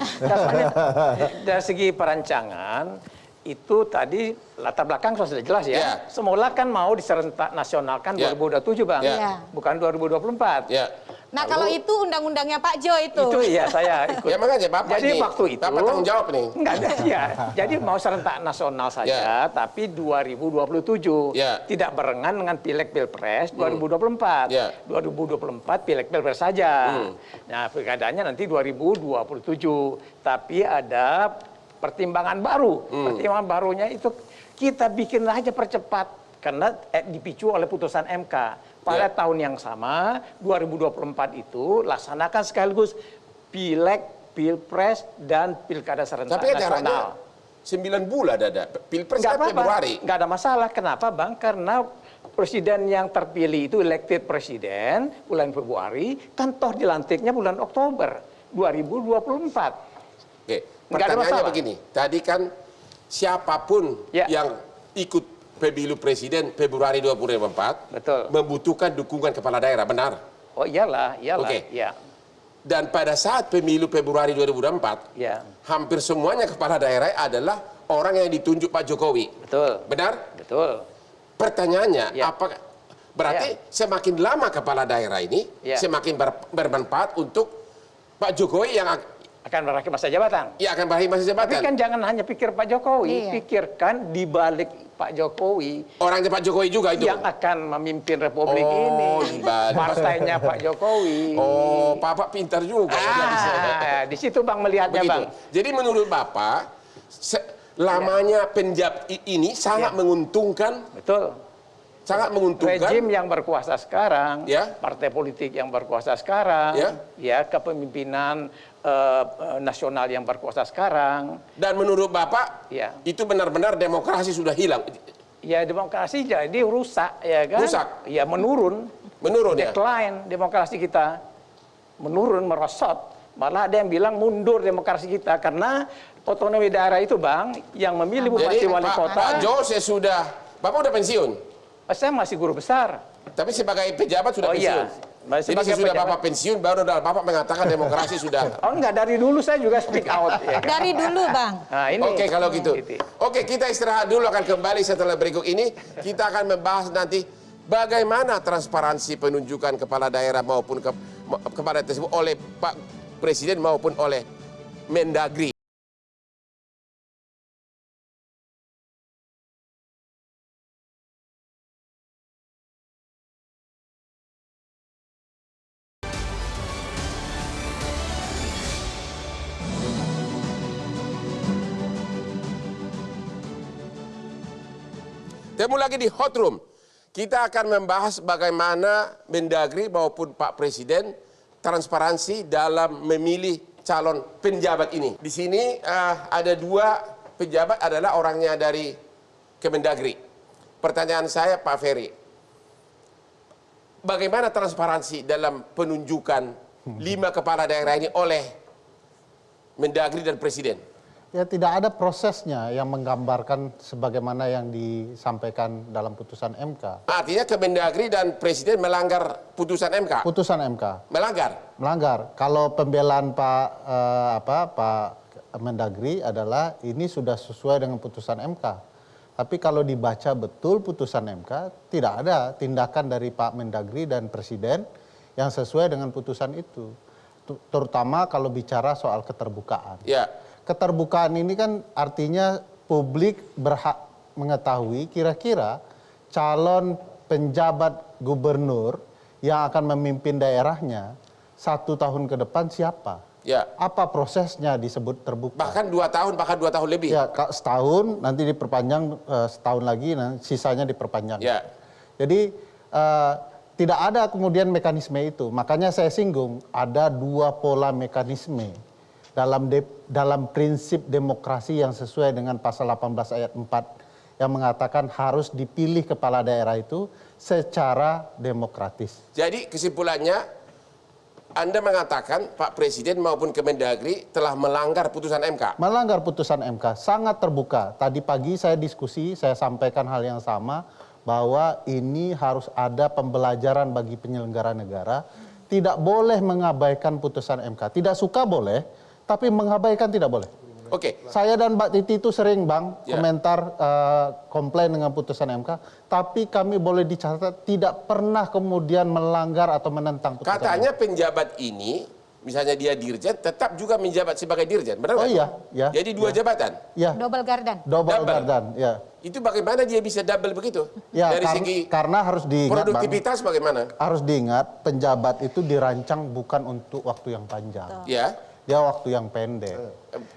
Dari segi perancangan, itu tadi latar belakang sudah jelas ya. Ya. Semula kan mau diserentak nasionalkan Ya. 2027 Bang, Ya. bukan 2024. Ya. Nah kalau itu undang-undangnya Pak Jo itu. Itu iya saya ikut. Ya makanya Bapak Jadi ini, waktu itu Bapak tanggung jawab nih. Enggak ada ya. Jadi mau serentak nasional saja, tapi 2027 tidak barengan dengan pileg pilpres 2024. 2024 pileg pilpres saja. Nah pilkadanya nanti 2027. Tapi ada pertimbangan baru. Pertimbangan barunya itu kita bikin aja percepat karena dipicu oleh putusan MK. Pada tahun yang sama, 2024 itu laksanakan sekaligus pileg, pilpres, dan pilkada serentak nasional. 9 bulan ada. Pilpres kan Februari. Nggak ada masalah. Kenapa Bang? Karena presiden yang terpilih itu elected presiden bulan Februari, kan toh dilantiknya bulan Oktober 2024. Oke, pertanyaannya begini. Tadi kan siapapun yang ikut pemilu presiden Februari 2024 betul, membutuhkan dukungan kepala daerah, benar? Oh iyalah. Oke. Ya. Dan pada saat pemilu Februari 2024, hampir semuanya kepala daerah adalah orang yang ditunjuk Pak Jokowi. Betul. Benar? Betul. Pertanyaannya, apakah berarti semakin lama kepala daerah ini semakin bermanfaat untuk Pak Jokowi yang akan berakhir masa jabatan. Ya, akan berakhir masa jabatan. Tapi kan jangan hanya pikir Pak Jokowi, pikirkan di balik Pak Jokowi. Orangnya Pak Jokowi juga itu. Yang akan memimpin Republik ini. Partainya Pak Jokowi. Oh, Bapak pintar juga. Di situ Bang melihatnya. Begitu. Bang. Jadi menurut Bapak, lamanya penjabat ini sangat menguntungkan. Betul. Sangat menguntungkan rejim yang berkuasa sekarang, partai politik yang berkuasa sekarang, kepemimpinan nasional yang berkuasa sekarang. Dan menurut Bapak, itu benar-benar demokrasi sudah hilang. Ya demokrasi jadi rusak, ya kan? Rusak. Ya menurun. Menurun ya. Decline demokrasi kita, menurun, merosot. Malah ada yang bilang mundur demokrasi kita karena otonomi daerah itu Bang yang memilih bupati wali kota. Pak Jose sudah, Bapak udah pensiun. Saya masih guru besar. Tapi sebagai pejabat sudah pensiun. Jadi sesudah Bapak pensiun baru Bapak mengatakan demokrasi sudah. Oh enggak, dari dulu saya juga speak out. Ya kan? Dari dulu Bang. Nah, ini. Oke kalau gitu. Oke, kita istirahat dulu, akan kembali setelah berikut ini. Kita akan membahas nanti bagaimana transparansi penunjukan kepala daerah maupun kepada tersebut oleh Pak Presiden maupun oleh Mendagri. Temu lagi di Hot Room. Kita akan membahas bagaimana Mendagri maupun Pak Presiden transparansi dalam memilih calon penjabat ini. Di sini ada dua penjabat adalah orangnya dari Kemendagri. Pertanyaan saya Pak Ferry, bagaimana transparansi dalam penunjukan 5 kepala daerah ini oleh Mendagri dan Presiden? Ya tidak ada prosesnya yang menggambarkan sebagaimana yang disampaikan dalam putusan MK. Artinya Kemendagri dan Presiden melanggar putusan MK? Putusan MK. Melanggar? Melanggar. Kalau pembelaan Pak Mendagri adalah ini sudah sesuai dengan putusan MK. Tapi kalau dibaca betul putusan MK, tidak ada tindakan dari Pak Mendagri dan Presiden yang sesuai dengan putusan itu. Terutama kalau bicara soal keterbukaan. Ya. Keterbukaan ini kan artinya publik berhak mengetahui kira-kira calon penjabat gubernur yang akan memimpin daerahnya 1 tahun ke depan siapa. Ya. Apa prosesnya disebut terbuka. Bahkan 2 tahun, bahkan 2 tahun lebih. Ya, setahun, nanti diperpanjang setahun lagi, sisanya diperpanjang. Ya. Jadi tidak ada kemudian mekanisme itu. Makanya saya singgung, ada 2 pola mekanisme dalam prinsip demokrasi yang sesuai dengan pasal 18 ayat 4 yang mengatakan harus dipilih kepala daerah itu secara demokratis. Jadi kesimpulannya, Anda mengatakan Pak Presiden maupun Kemendagri telah melanggar putusan MK? Melanggar putusan MK, sangat terbuka. Tadi pagi saya diskusi, saya sampaikan hal yang sama, bahwa ini harus ada pembelajaran bagi penyelenggara negara, tidak boleh mengabaikan putusan MK. Tidak suka boleh, tapi mengabaikan tidak boleh. Oke. Saya dan Mbak Titi itu sering komentar komplain dengan putusan MK, tapi kami boleh dicatat tidak pernah kemudian melanggar atau menentang putusan Katanya MK. penjabat ini, misalnya dia dirjen, tetap juga menjabat sebagai dirjen, benar Oh nggak? iya, ya. Jadi 2 jabatan? Ya. Double gardan. Double gardan, ya. Itu bagaimana dia bisa double begitu? Ya, Dari segi karena harus diingat, Bang, produktivitas bagaimana? harus diingat penjabat itu dirancang bukan untuk waktu yang panjang. Ya. Dia waktu yang pendek.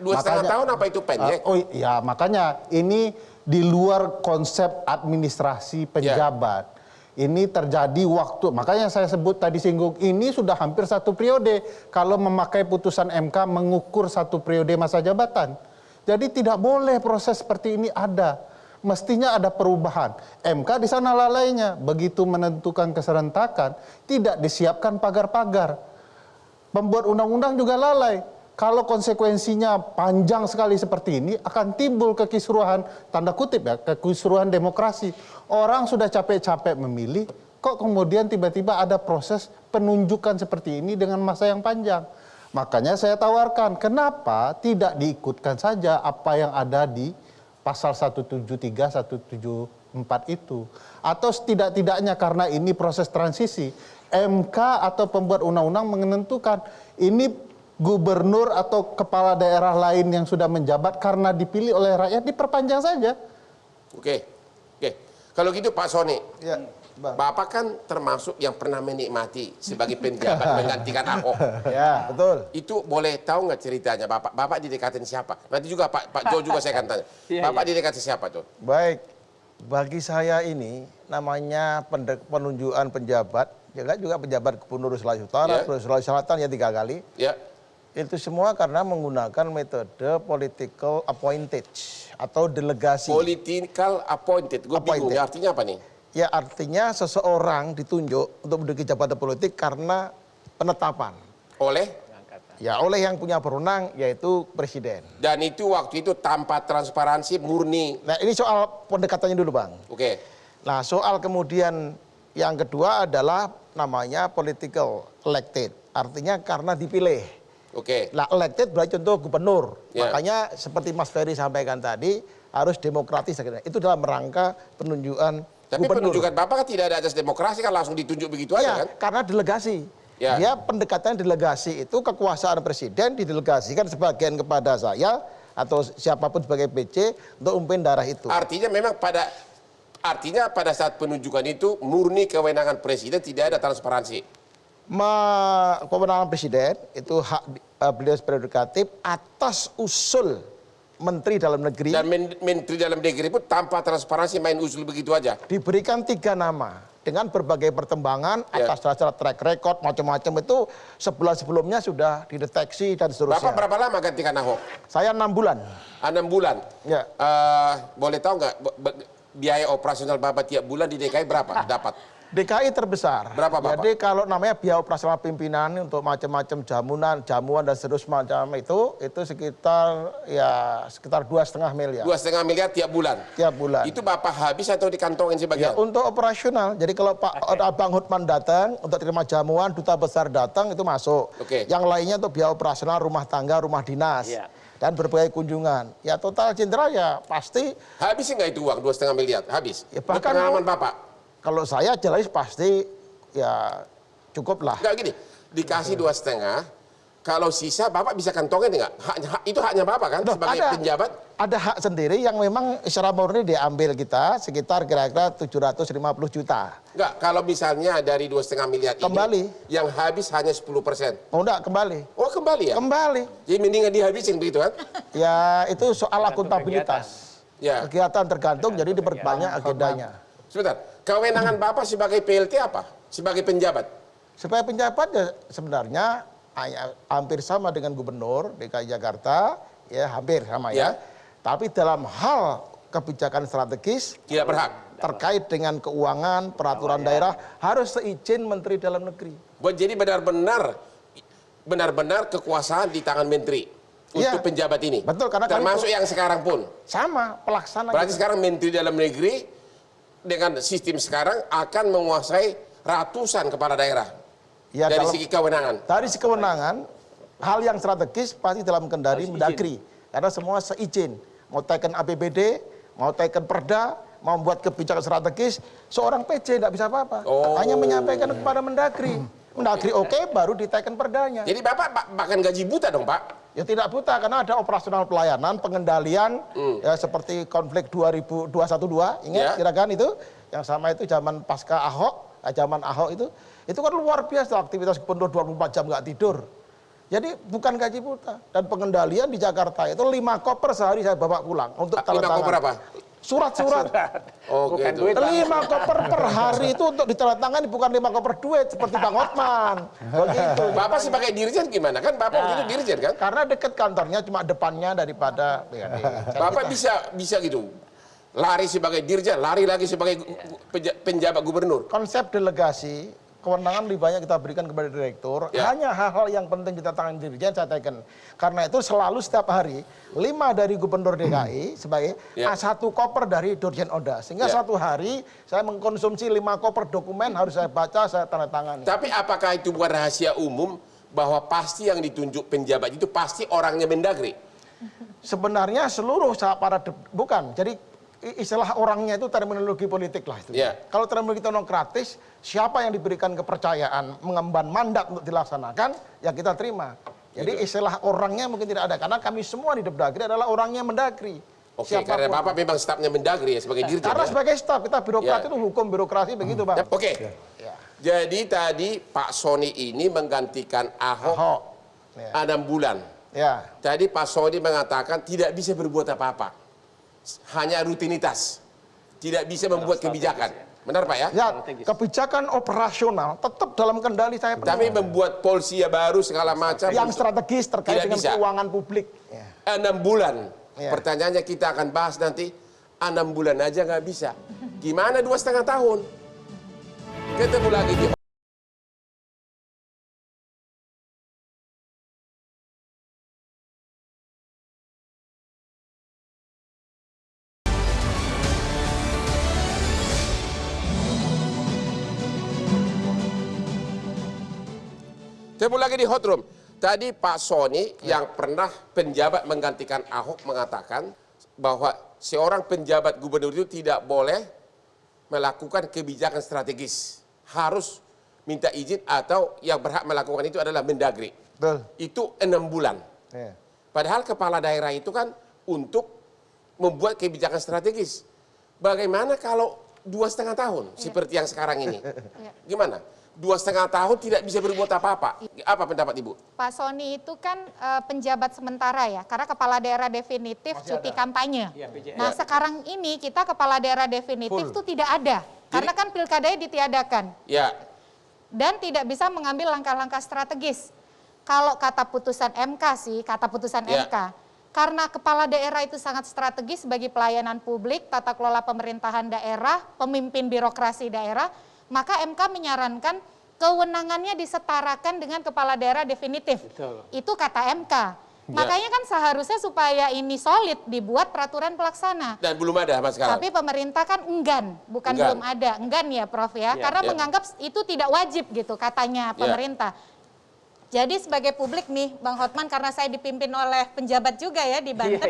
2,5 tahun apa itu pendek? Oh iya, makanya ini di luar konsep administrasi penjabat. Ini terjadi waktu, makanya saya sebut tadi singgung, ini sudah hampir 1 periode. Kalau memakai putusan MK mengukur 1 periode masa jabatan. Jadi tidak boleh proses seperti ini ada. Mestinya ada perubahan. MK di sana lalainya, begitu menentukan keserentakan, tidak disiapkan pagar-pagar. Pembuat undang-undang juga lalai. Kalau konsekuensinya panjang sekali seperti ini, akan timbul kekisruhan, tanda kutip ya, kekisruhan demokrasi. Orang sudah capek-capek memilih, kok kemudian tiba-tiba ada proses penunjukan seperti ini dengan masa yang panjang. Makanya saya tawarkan, kenapa tidak diikutkan saja apa yang ada di pasal 173, 174 itu. Atau setidak-tidaknya karena ini proses transisi, MK atau pembuat undang-undang menentukan ini gubernur atau kepala daerah lain yang sudah menjabat karena dipilih oleh rakyat diperpanjang saja. Oke. Kalau gitu Pak Soni, Ya, Bang. Bapak kan termasuk yang pernah menikmati sebagai penjabat menggantikan Ahok. Ya, betul. Itu boleh tahu nggak ceritanya Bapak? Bapak didekatin siapa? Nanti juga Pak Jo juga saya akan tanya. Bapak didekatin siapa tuh? Baik, bagi saya ini namanya penunjukan penjabat, juga pejabat Gubernur Sulawesi Utara, Gubernur Sulawesi Selatan ya 3 kali. Ya. Itu semua karena menggunakan metode political appointed atau delegasi. Political appointed. Gue bingung, ya, artinya apa nih? Ya artinya seseorang ditunjuk untuk menduduki jabatan politik karena penetapan. Oleh? Ya oleh yang punya berwenang yaitu presiden. Dan itu waktu itu tanpa transparansi, murni. Nah ini soal pendekatannya dulu Bang. Oke. Nah soal kemudian yang kedua adalah namanya political elected. Artinya karena dipilih. Oke. Nah elected berarti contoh gubernur. Ya. Makanya seperti Mas Ferry sampaikan tadi harus demokratis. Itu dalam rangka penunjukan Tapi gubernur. penunjukan Bapak kan tidak ada asas demokrasi, kan langsung ditunjuk begitu Ya, aja kan? karena delegasi. Ya. Dia pendekatan delegasi itu kekuasaan presiden didelegasikan sebagian kepada saya atau siapapun sebagai PC untuk memimpin daerah itu. Artinya memang pada saat penunjukan itu murni kewenangan presiden, tidak ada transparansi. Kewenangan presiden itu hak beliau prerogatif atas usul Menteri Dalam Negeri. Dan Menteri Dalam Negeri pun tanpa transparansi main usul begitu aja. Diberikan 3 nama dengan berbagai pertimbangan atas dasar track record macam-macam itu sebulan sebelumnya sudah dideteksi dan seterusnya. Bapak berapa lama gantikan Ahok? Saya 6 bulan. 6 bulan. Ya. Boleh tahu nggak biaya operasional Bapak tiap bulan di DKI berapa dapat? DKI terbesar. Berapa, Bapak? Jadi kalau namanya biaya operasional pimpinan untuk macam-macam jamuan dan seterusnya macam itu sekitar 2,5 miliar. 2,5 miliar tiap bulan. Tiap bulan. Itu Bapak habis atau dikantongin Ya, sebagian? untuk operasional. Jadi kalau Bang Hotman datang untuk terima jamuan, duta besar datang itu masuk. Oke. Yang lainnya untuk biaya operasional rumah tangga, rumah dinas. Iya. Dan berbagai kunjungan. Ya total jenderal ya pasti. Habis nggak itu uang 2,5 miliar? Habis. Ya, bahkan pengalaman Bapak. Kalau saya jelas pasti ya cukup lah. Enggak gini, dikasih 2,5, kalau sisa Bapak bisa kantongin nggak? Itu haknya Bapak kan sebagai penjabat? Ada hak sendiri yang memang secara murni diambil kita sekitar kira-kira 750 juta. Enggak, kalau misalnya dari 2,5 miliar Kembali. ini, yang habis hanya 10%. Oh enggak, kembali. Oh kembali ya? Kembali. Jadi mendingan dihabisin begitu kan? Ya itu soal akuntabilitas. Ya. Kegiatan tergantung jadi diperbanyak agendanya. Sebentar, kewenangan Bapak sebagai PLT apa? Sebagai penjabat? Supaya penjabat ya sebenarnya hampir sama dengan gubernur DKI Jakarta, ya hampir sama ya. Tapi dalam hal kebijakan strategis Tidak berhak. terkait dengan keuangan, peraturan daerah harus seizin Menteri Dalam Negeri. Jadi benar-benar kekuasaan di tangan menteri untuk penjabat ini. Betul, karena termasuk yang sekarang pun. Sama pelaksana. Berarti sekarang Menteri Dalam Negeri dengan sistem sekarang akan menguasai ratusan kepala daerah. Ya, dari segi kewenangan. Dari segi kewenangan, hal yang strategis pasti dalam kendali Mendagri. Karena semua seizin. Mau teken APBD, mau teken Perda, mau buat kebijakan strategis, seorang PJ tidak bisa apa-apa. Hanya menyampaikan kepada Mendagri. Mendagri oke, baru diteken Perdanya. Jadi Bapak bahkan gaji buta dong Pak? Ya tidak buta, karena ada operasional pelayanan, pengendalian, ya seperti konflik 212, ingat kira-kira itu? Yang sama itu zaman pasca Ahok, zaman Ahok itu kan luar biasa aktivitas gubernur 24 jam nggak tidur. Jadi bukan gaji buta. Dan pengendalian di Jakarta itu 5 koper sehari saya bawa pulang untuk tanda 5 tangan. koper apa? Surat-surat. Oh, Bukan gitu. duit. 5 koper per hari itu untuk ditandatangani, bukan 5 koper duit seperti Bang Hotman. Begitu. Bapak sebagai dirjen gimana? Kan Bapak waktu itu dirjen kan? Karena dekat kantornya cuma depannya daripada Bapak bisa gitu. Lari sebagai dirjen, lari lagi sebagai penjabat gubernur. Konsep delegasi, kewenangan lebih banyak kita berikan kepada direktur. Hanya hal-hal yang penting kita tangani dirjen saya teken. Karena itu selalu setiap hari 5 dari gubernur DKI sebagai 1 koper dari Dirjen Oda. Sehingga satu hari saya mengkonsumsi 5 koper dokumen harus saya baca, saya tanda tangani. Tapi apakah itu bukan rahasia umum bahwa pasti yang ditunjuk penjabat itu pasti orangnya Mendagri? Sebenarnya seluruh bukan. Jadi istilah orangnya itu terminologi politik lah itu. Kalau terminologi teknokratis, siapa yang diberikan kepercayaan mengemban mandat untuk dilaksanakan, ya kita terima. Jadi istilah orangnya mungkin tidak ada, karena kami semua di Depdagri adalah orangnya Mendagri. Oke, karena Bapak memang stafnya Mendagri ya sebagai dirjen. Karena sebagai staf, kita birokrat itu hukum birokrasi begitu Bang. Oke. Jadi tadi Pak Soni ini menggantikan Ahok 6 bulan. Tadi Pak Soni mengatakan tidak bisa berbuat apa-apa. Hanya rutinitas, tidak bisa membuat kebijakan. Benar Pak ya? Ya, kebijakan operasional tetap dalam kendali saya. Tapi membuat polisi baru segala macam. Yang strategis terkait dengan keuangan publik. 6 bulan. Pertanyaannya kita akan bahas nanti. 6 bulan aja nggak bisa. Gimana 2,5 tahun? Ketemu lagi di Ketemu lagi di Hot Room. Tadi Pak Soni yang pernah penjabat menggantikan Ahok mengatakan bahwa seorang penjabat gubernur itu tidak boleh melakukan kebijakan strategis. Harus minta izin atau yang berhak melakukan itu adalah Mendagri. Itu 6 bulan. Padahal kepala daerah itu kan untuk membuat kebijakan strategis. Bagaimana kalau 2,5 tahun seperti yang sekarang ini? Gimana? 2,5 tahun tidak bisa berbuat apa-apa. Apa pendapat Ibu? Pak Soni itu kan penjabat sementara ya, karena kepala daerah definitif cuti kampanye. Nah sekarang ini kita kepala daerah definitif itu tidak ada, karena kan pilkadanya ditiadakan. Dan tidak bisa mengambil langkah-langkah strategis. Kalau kata putusan MK sih, MK, karena kepala daerah itu sangat strategis bagi pelayanan publik, tata kelola pemerintahan daerah, pemimpin birokrasi daerah, maka MK menyarankan kewenangannya disetarakan dengan kepala daerah definitif. Betul. Itu kata MK. Makanya kan seharusnya supaya ini solid dibuat peraturan pelaksana. Dan belum ada mas sekarang. Tapi pemerintah kan enggan, bukan belum ada, enggan ya Prof ya, karena menganggap itu tidak wajib gitu katanya pemerintah. Jadi sebagai publik nih Bang Hotman, karena saya dipimpin oleh penjabat juga ya di Banten,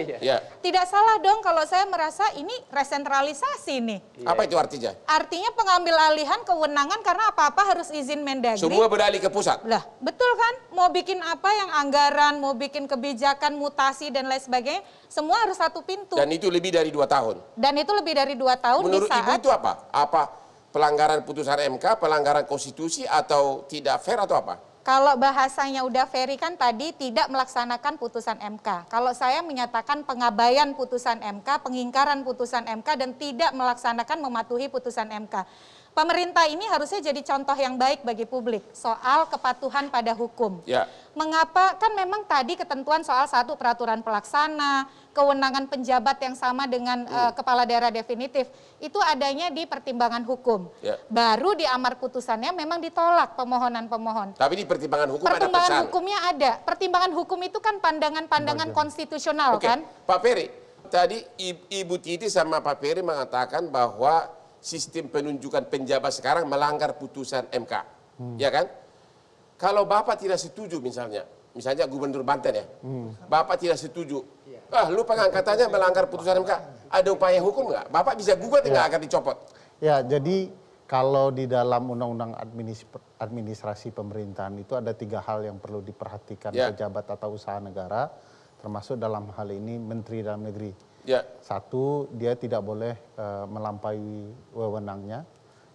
tidak salah dong kalau saya merasa ini resentralisasi nih. Apa itu artinya? Artinya pengambil alihan kewenangan karena apa-apa harus izin Mendagri. Semua beralih ke pusat. Lah, betul kan? Mau bikin apa yang anggaran, mau bikin kebijakan, mutasi dan lain sebagainya, semua harus satu pintu. Dan itu lebih dari 2 tahun. Dan itu lebih dari 2 tahun. Menurut di saat, Ibu itu apa? Apa pelanggaran putusan MK, pelanggaran konstitusi atau tidak fair atau apa? Kalau bahasanya udah Ferry kan tadi tidak melaksanakan putusan MK. Kalau saya menyatakan pengabaian putusan MK, pengingkaran putusan MK dan tidak melaksanakan mematuhi putusan MK. Pemerintah ini harusnya jadi contoh yang baik bagi publik soal kepatuhan pada hukum. Ya. Mengapa? Kan memang tadi ketentuan soal satu peraturan pelaksana, kewenangan penjabat yang sama dengan kepala daerah definitif, itu adanya di pertimbangan hukum. Ya. Baru di amar putusannya memang ditolak pemohonan pemohon. Tapi di pertimbangan hukum ada Pertimbangan pesan. hukumnya ada. Pertimbangan hukum itu kan pandangan-pandangan konstitusional Oke, kan? Pak Ferry, tadi Ibu Titi sama Pak Ferry mengatakan bahwa sistem penunjukan penjabat sekarang melanggar putusan MK, ya kan? Kalau Bapak tidak setuju misalnya Gubernur Banten ya, Bapak tidak setuju, lu pengangkatannya melanggar putusan MK, ada upaya hukum nggak? Bapak bisa gugat nggak akan dicopot? Ya, jadi kalau di dalam Undang-Undang Administrasi Pemerintahan itu ada 3 hal yang perlu diperhatikan pejabat atau usaha negara, termasuk dalam hal ini Menteri Dalam Negeri. Ya. 1, dia tidak boleh melampaui wewenangnya.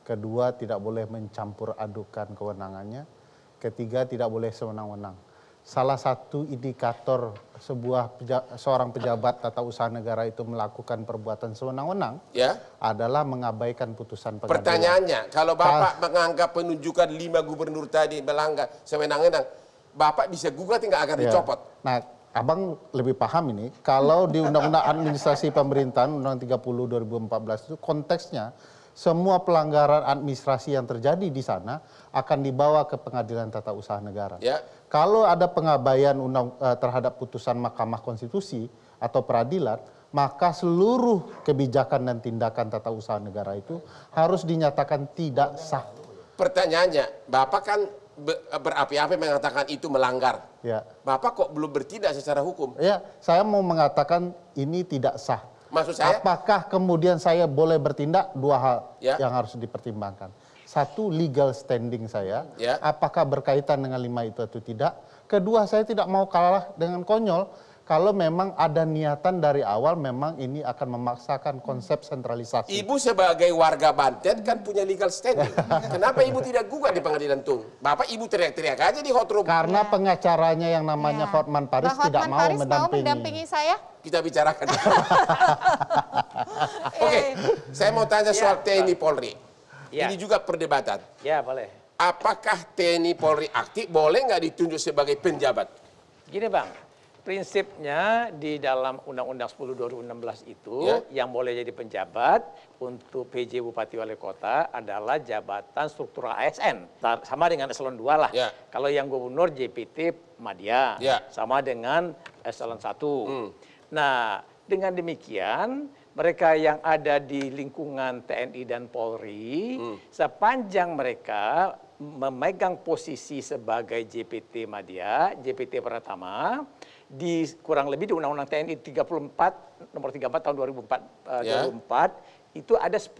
Kedua, tidak boleh mencampur adukan kewenangannya. Ketiga, tidak boleh sewenang-wenang. Salah satu indikator seorang pejabat tata usaha negara itu melakukan perbuatan sewenang-wenang adalah mengabaikan putusan pengadilan. Pertanyaannya, kalau Bapak menganggap penunjukan 5 gubernur tadi melanggar sewenang-wenang, Bapak bisa gugat nggak akan dicopot? Nah, Abang lebih paham ini, kalau di Undang-Undang Administrasi Pemerintahan, Undang-Undang 30 2014 itu konteksnya, semua pelanggaran administrasi yang terjadi di sana akan dibawa ke Pengadilan Tata Usaha Negara. Ya. Kalau ada pengabaian terhadap putusan Mahkamah Konstitusi atau peradilan, maka seluruh kebijakan dan tindakan tata usaha negara itu harus dinyatakan tidak sah. Pertanyaannya, Bapak kan berapi-api mengatakan itu melanggar. Ya. Bapak kok belum bertindak secara hukum? Ya, saya mau mengatakan ini tidak sah. Maksud saya? Apakah kemudian saya boleh bertindak? 2 hal yang harus dipertimbangkan. 1, legal standing saya. Apakah berkaitan dengan 5 itu atau tidak? Kedua, saya tidak mau kalah dengan konyol. Kalau memang ada niatan dari awal memang ini akan memaksakan konsep sentralisasi. Ibu sebagai warga Banten kan punya legal standing. Kenapa Ibu tidak gugat di pengadilan Tung? Bapak Ibu teriak-teriak aja di hot room. Karena pengacaranya yang namanya Hotman Paris tidak mau mendampingi saya. Kita bicarakan. Oke, saya mau tanya soal TNI Polri. Ini juga perdebatan. Ya, boleh. Apakah TNI Polri aktif boleh nggak ditunjuk sebagai penjabat? Gini Bang, prinsipnya di dalam Undang-Undang 10 2016 itu yang boleh jadi penjabat untuk PJ Bupati Wali Kota adalah jabatan struktural ASN. Sama dengan eselon 2 lah. Kalau yang gubernur JPT Madya, sama dengan eselon 1. Nah, dengan demikian mereka yang ada di lingkungan TNI dan Polri, sepanjang mereka memegang posisi sebagai JPT Madya, JPT Pratama, di kurang lebih di Undang-Undang TNI 34 nomor 34 tahun 2004 itu ada 10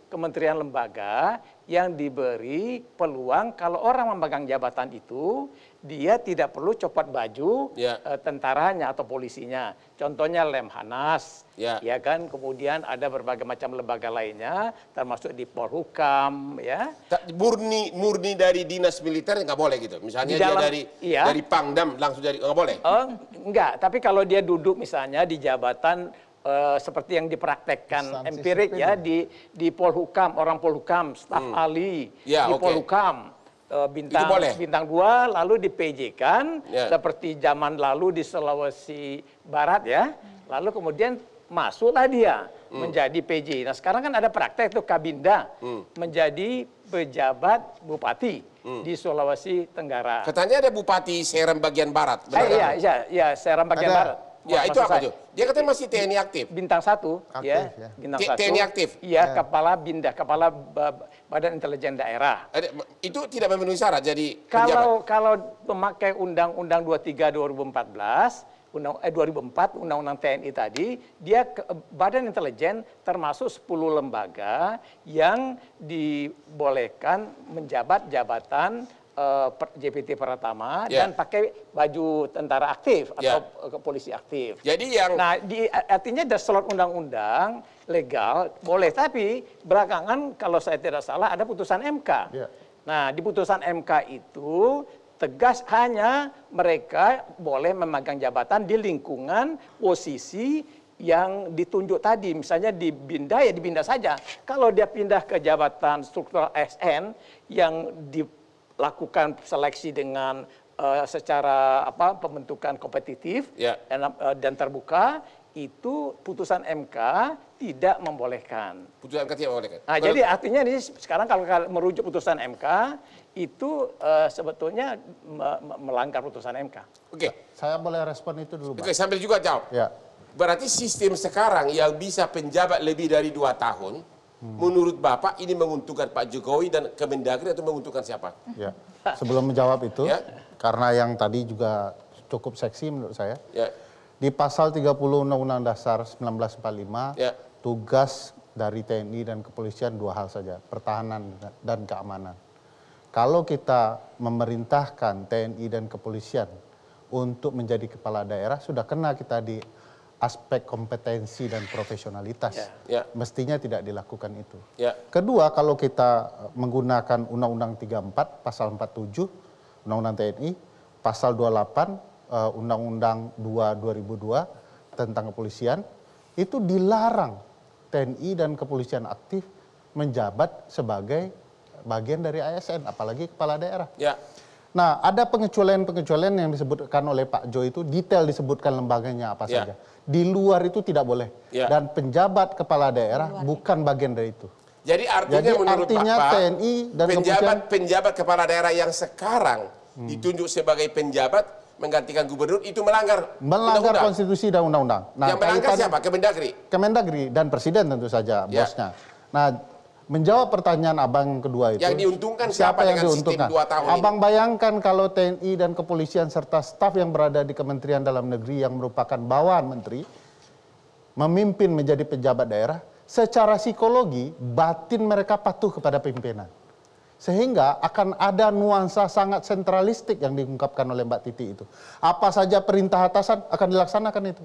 kementerian lembaga yang diberi peluang kalau orang memegang jabatan itu dia tidak perlu copot baju tentaranya atau polisinya. Contohnya Lemhanas, ya kan. Kemudian ada berbagai macam lembaga lainnya, termasuk di Polhukam, ya. Murni dari dinas militer nggak boleh gitu. Misalnya dia dari Pangdam langsung dari nggak boleh. Enggak. Tapi kalau dia duduk misalnya di jabatan seperti yang dipraktekkan empirik ya di Polhukam, orang Polhukam, staf ahli di Polhukam. Bintang 2 lalu di PJ kan seperti zaman lalu di Sulawesi Barat ya. Lalu kemudian masuklah dia menjadi PJ. Nah sekarang kan ada praktek tuh Kabinda menjadi pejabat bupati di Sulawesi Tenggara. Katanya ada Bupati Seram bagian Barat. Iya, Seram bagian Barat. Ya itu apa tuh? Dia katanya masih TNI aktif. Bintang 1, ya. Bintang 1. TNI aktif. Iya, kepala BINDA, kepala Badan Intelijen Daerah. Itu tidak memenuhi syarat jadi penjabat. Kalau memakai Undang-Undang 23 2014, 2004 Undang-Undang TNI tadi, dia Badan Intelijen termasuk 10 lembaga yang dibolehkan menjabat jabatan JPT Pratama dan pakai baju tentara aktif atau polisi aktif. Jadi yang artinya slot undang-undang legal boleh, tapi belakangan kalau saya tidak salah ada putusan MK. Nah, di putusan MK itu tegas hanya mereka boleh memegang jabatan di lingkungan posisi yang ditunjuk tadi. Misalnya di BINDA ya di BINDA saja. Kalau dia pindah ke jabatan struktural ASN yang dilakukan seleksi dengan secara pembentukan kompetitif dan terbuka, itu putusan MK tidak membolehkan. Putusan MK tidak membolehkan. Nah, jadi artinya ini sekarang kalau merujuk putusan MK itu sebetulnya melanggar putusan MK. Oke. Saya boleh respon itu dulu, Pak? Oke, sambil juga jawab. Ya. Berarti sistem sekarang yang bisa penjabat lebih dari 2 tahun, menurut Bapak ini menguntungkan Pak Jokowi dan Kemendagri atau menguntungkan siapa? Ya. Sebelum menjawab itu, karena yang tadi juga cukup seksi menurut saya. Di pasal 30 Undang-Undang Dasar 1945, tugas dari TNI dan kepolisian 2 hal saja, pertahanan dan keamanan. Kalau kita memerintahkan TNI dan kepolisian untuk menjadi kepala daerah, sudah kena kita di aspek kompetensi dan profesionalitas. Mestinya tidak dilakukan itu. Kedua, kalau kita menggunakan Undang-Undang 34, pasal 47, Undang-Undang TNI, pasal 28, Undang-Undang 2 2002 tentang kepolisian, itu dilarang TNI dan kepolisian aktif menjabat sebagai bagian dari ASN, apalagi kepala daerah. Nah, ada pengecualian-pengecualian yang disebutkan oleh Pak Jo itu, detail disebutkan lembaganya apa saja. Di luar itu tidak boleh. Dan penjabat kepala daerah bukan bagian dari itu. Jadi menurut Bapak, TNI dan penjabat kepala daerah yang sekarang ditunjuk sebagai penjabat menggantikan gubernur itu melanggar konstitusi dan undang-undang. Nah, yang melanggar siapa? Kemendagri? Kemendagri dan presiden tentu saja, bosnya. Nah, menjawab pertanyaan abang kedua itu. Yang diuntungkan siapa yang dengan sistem 2 tahun abang ini? Bayangkan kalau TNI dan kepolisian serta staf yang berada di Kementerian Dalam Negeri yang merupakan bawahan menteri memimpin menjadi pejabat daerah, secara psikologi batin mereka patuh kepada pimpinan. Sehingga akan ada nuansa sangat sentralistik yang diungkapkan oleh Mbak Titi itu. Apa saja perintah atasan akan dilaksanakan itu.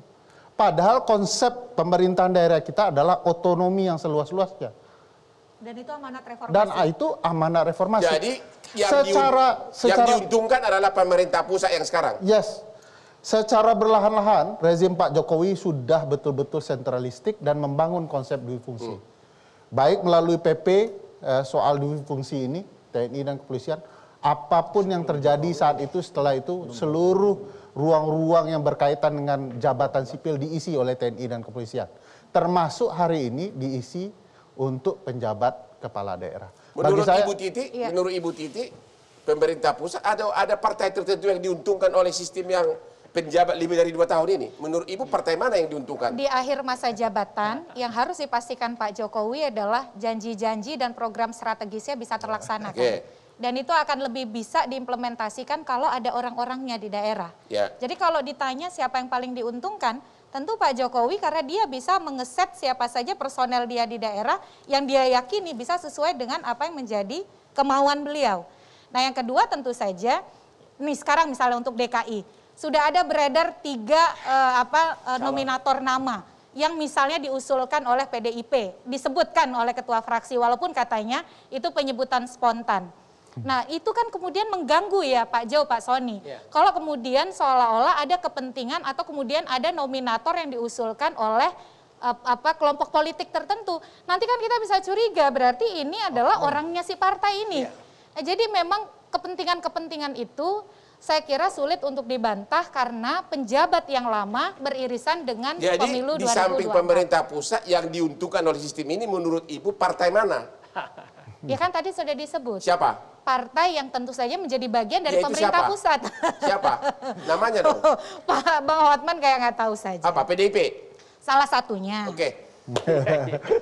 Padahal konsep pemerintahan daerah kita adalah otonomi yang seluas-luasnya. Dan itu amanat reformasi. Dan itu amanat reformasi. Jadi yang diuntungkan adalah pemerintah pusat yang sekarang. Yes. Secara berlahan-lahan rezim Pak Jokowi sudah betul-betul sentralistik dan membangun konsep dui fungsi. Baik melalui PP soal dui fungsi ini, TNI dan kepolisian, apapun yang terjadi saat itu, setelah itu seluruh ruang-ruang yang berkaitan dengan jabatan sipil diisi oleh TNI dan kepolisian. Termasuk hari ini diisi untuk penjabat kepala daerah. Menurut Ibu Titi, pemerintah pusat ada partai tertentu yang diuntungkan oleh sistem yang penjabat lebih dari 2 tahun ini. Menurut Ibu partai mana yang diuntungkan? Di akhir masa jabatan yang harus dipastikan Pak Jokowi adalah janji-janji dan program strategisnya bisa terlaksana. Dan itu akan lebih bisa diimplementasikan kalau ada orang-orangnya di daerah. Jadi kalau ditanya siapa yang paling diuntungkan, tentu Pak Jokowi karena dia bisa mengeset siapa saja personel dia di daerah yang dia yakini bisa sesuai dengan apa yang menjadi kemauan beliau. Nah yang kedua tentu saja, nih sekarang misalnya untuk DKI, sudah ada beredar 3 nominator nama yang misalnya diusulkan oleh PDIP, disebutkan oleh ketua fraksi walaupun katanya itu penyebutan spontan. Nah itu kan kemudian mengganggu ya Pak Jo, Pak Soni. Kalau kemudian seolah-olah ada kepentingan atau kemudian ada nominator yang diusulkan oleh kelompok politik tertentu. Nanti kan kita bisa curiga berarti ini adalah orangnya si partai ini. Jadi memang kepentingan-kepentingan itu saya kira sulit untuk dibantah karena penjabat yang lama beririsan dengan pemilu 2024. Jadi di samping pemerintah pusat yang diuntungkan oleh sistem ini menurut Ibu partai mana? Ya kan tadi sudah disebut. Siapa? Partai yang tentu saja menjadi bagian dari Yaitu pemerintah siapa? pusat. Siapa? Namanya dong. Pak Bang Hotman kayak nggak tahu saja. Apa? PDIP? Salah satunya. Oke.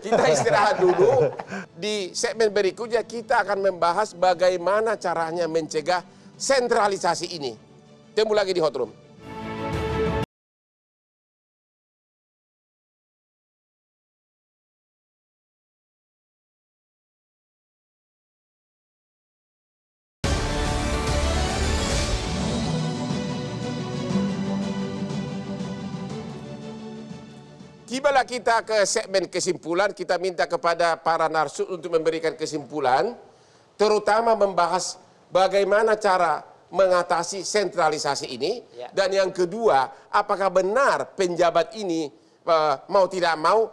Kita istirahat dulu. Di segmen berikutnya kita akan membahas bagaimana caranya mencegah sentralisasi ini. Temu lagi di Hot Room. Tibalah kita ke segmen kesimpulan, kita minta kepada para narsum untuk memberikan kesimpulan, terutama membahas bagaimana cara mengatasi sentralisasi ini, dan yang kedua, apakah benar penjabat ini mau tidak mau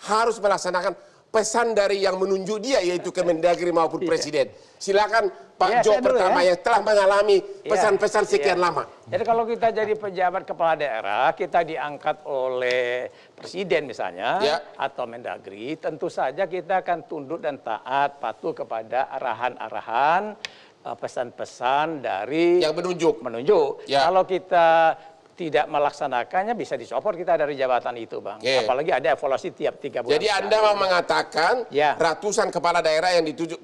harus melaksanakan pesan dari yang menunjuk dia, yaitu Kemendagri maupun Presiden. Silakan Pak Jo pertama yang telah mengalami pesan-pesan sekian lama. Jadi kalau kita jadi pejabat kepala daerah, kita diangkat oleh Presiden misalnya, atau Mendagri, tentu saja kita akan tunduk dan taat, patuh kepada arahan-arahan, pesan-pesan dari yang menunjuk. Kalau kita tidak melaksanakannya bisa dicopot kita dari jabatan itu, Bang. Apalagi ada evaluasi tiap 3 bulan. Jadi Anda mau mengatakan ratusan kepala daerah yang ditunjuk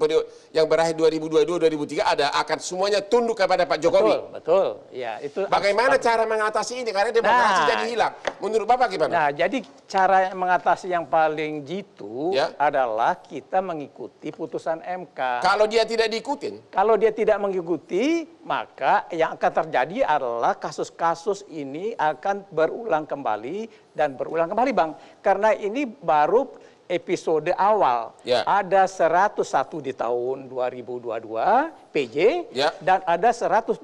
yang berakhir 2022-2023 akan semuanya tunduk kepada Pak Jokowi. Betul. Ya, itu. Bagaimana cara mengatasi ini? Karena demokrasi jadi hilang. Menurut Bapak gimana? Nah, jadi cara mengatasi yang paling jitu adalah kita mengikuti putusan MK. Kalau dia tidak diikutin? Kalau dia tidak mengikuti, maka yang akan terjadi adalah kasus-kasus ini akan berulang kembali dan berulang kembali, Bang. Karena ini baru episode awal. Ada 101 di tahun 2022 PJ dan ada 170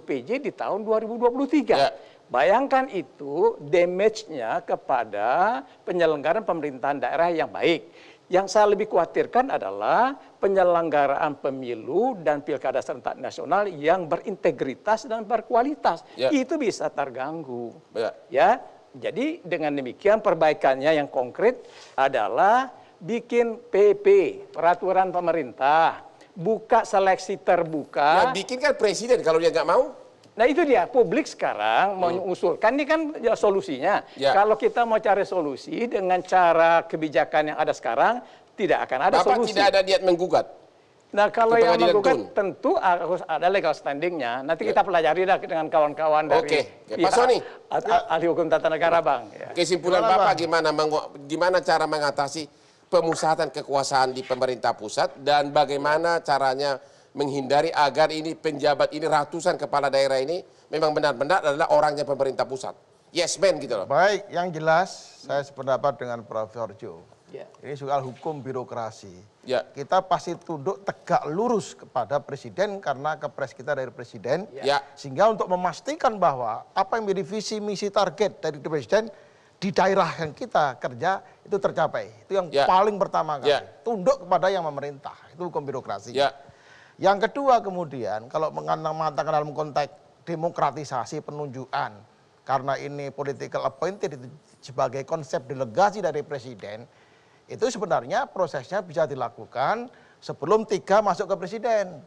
PJ di tahun 2023. Bayangkan itu damage-nya kepada penyelenggaraan pemerintahan daerah yang baik. Yang saya lebih khawatirkan adalah penyelenggaraan pemilu dan pilkada serentak nasional yang berintegritas dan berkualitas. Itu bisa terganggu. Jadi dengan demikian perbaikannya yang konkret adalah bikin PP, peraturan pemerintah, buka seleksi terbuka. Yang bikin kan Presiden kalau dia nggak mau. Nah itu dia, publik sekarang mengusulkan, ini kan solusinya. Kalau kita mau cari solusi dengan cara kebijakan yang ada sekarang, tidak akan ada solusi. Bapak tidak ada niat menggugat? Nah kalau yang menggugat tentu harus ada legal standingnya. Nanti kita pelajari dengan kawan-kawan dari Pak Soni, ahli hukum tata negara, Bang. Kesimpulan Bapak gimana cara mengatasi pemusatan kekuasaan di pemerintah pusat dan bagaimana caranya menghindari agar ini penjabat ini ratusan kepala daerah ini memang benar-benar adalah orangnya pemerintah pusat. Yes man gitu loh. Baik, yang jelas saya sependapat dengan Profesor Jo. Ini soal hukum birokrasi. Kita pasti tunduk tegak lurus kepada Presiden karena kepres kita dari Presiden. Sehingga untuk memastikan bahwa apa yang menjadi visi misi target dari Presiden di daerah yang kita kerja itu tercapai. Itu yang paling pertama kali. Tunduk kepada yang memerintah. Itu hukum birokrasi. Yang kedua kemudian kalau mengatakan dalam konteks demokratisasi penunjukan karena ini political appointed sebagai konsep delegasi dari Presiden, itu sebenarnya prosesnya bisa dilakukan sebelum 3 masuk ke Presiden.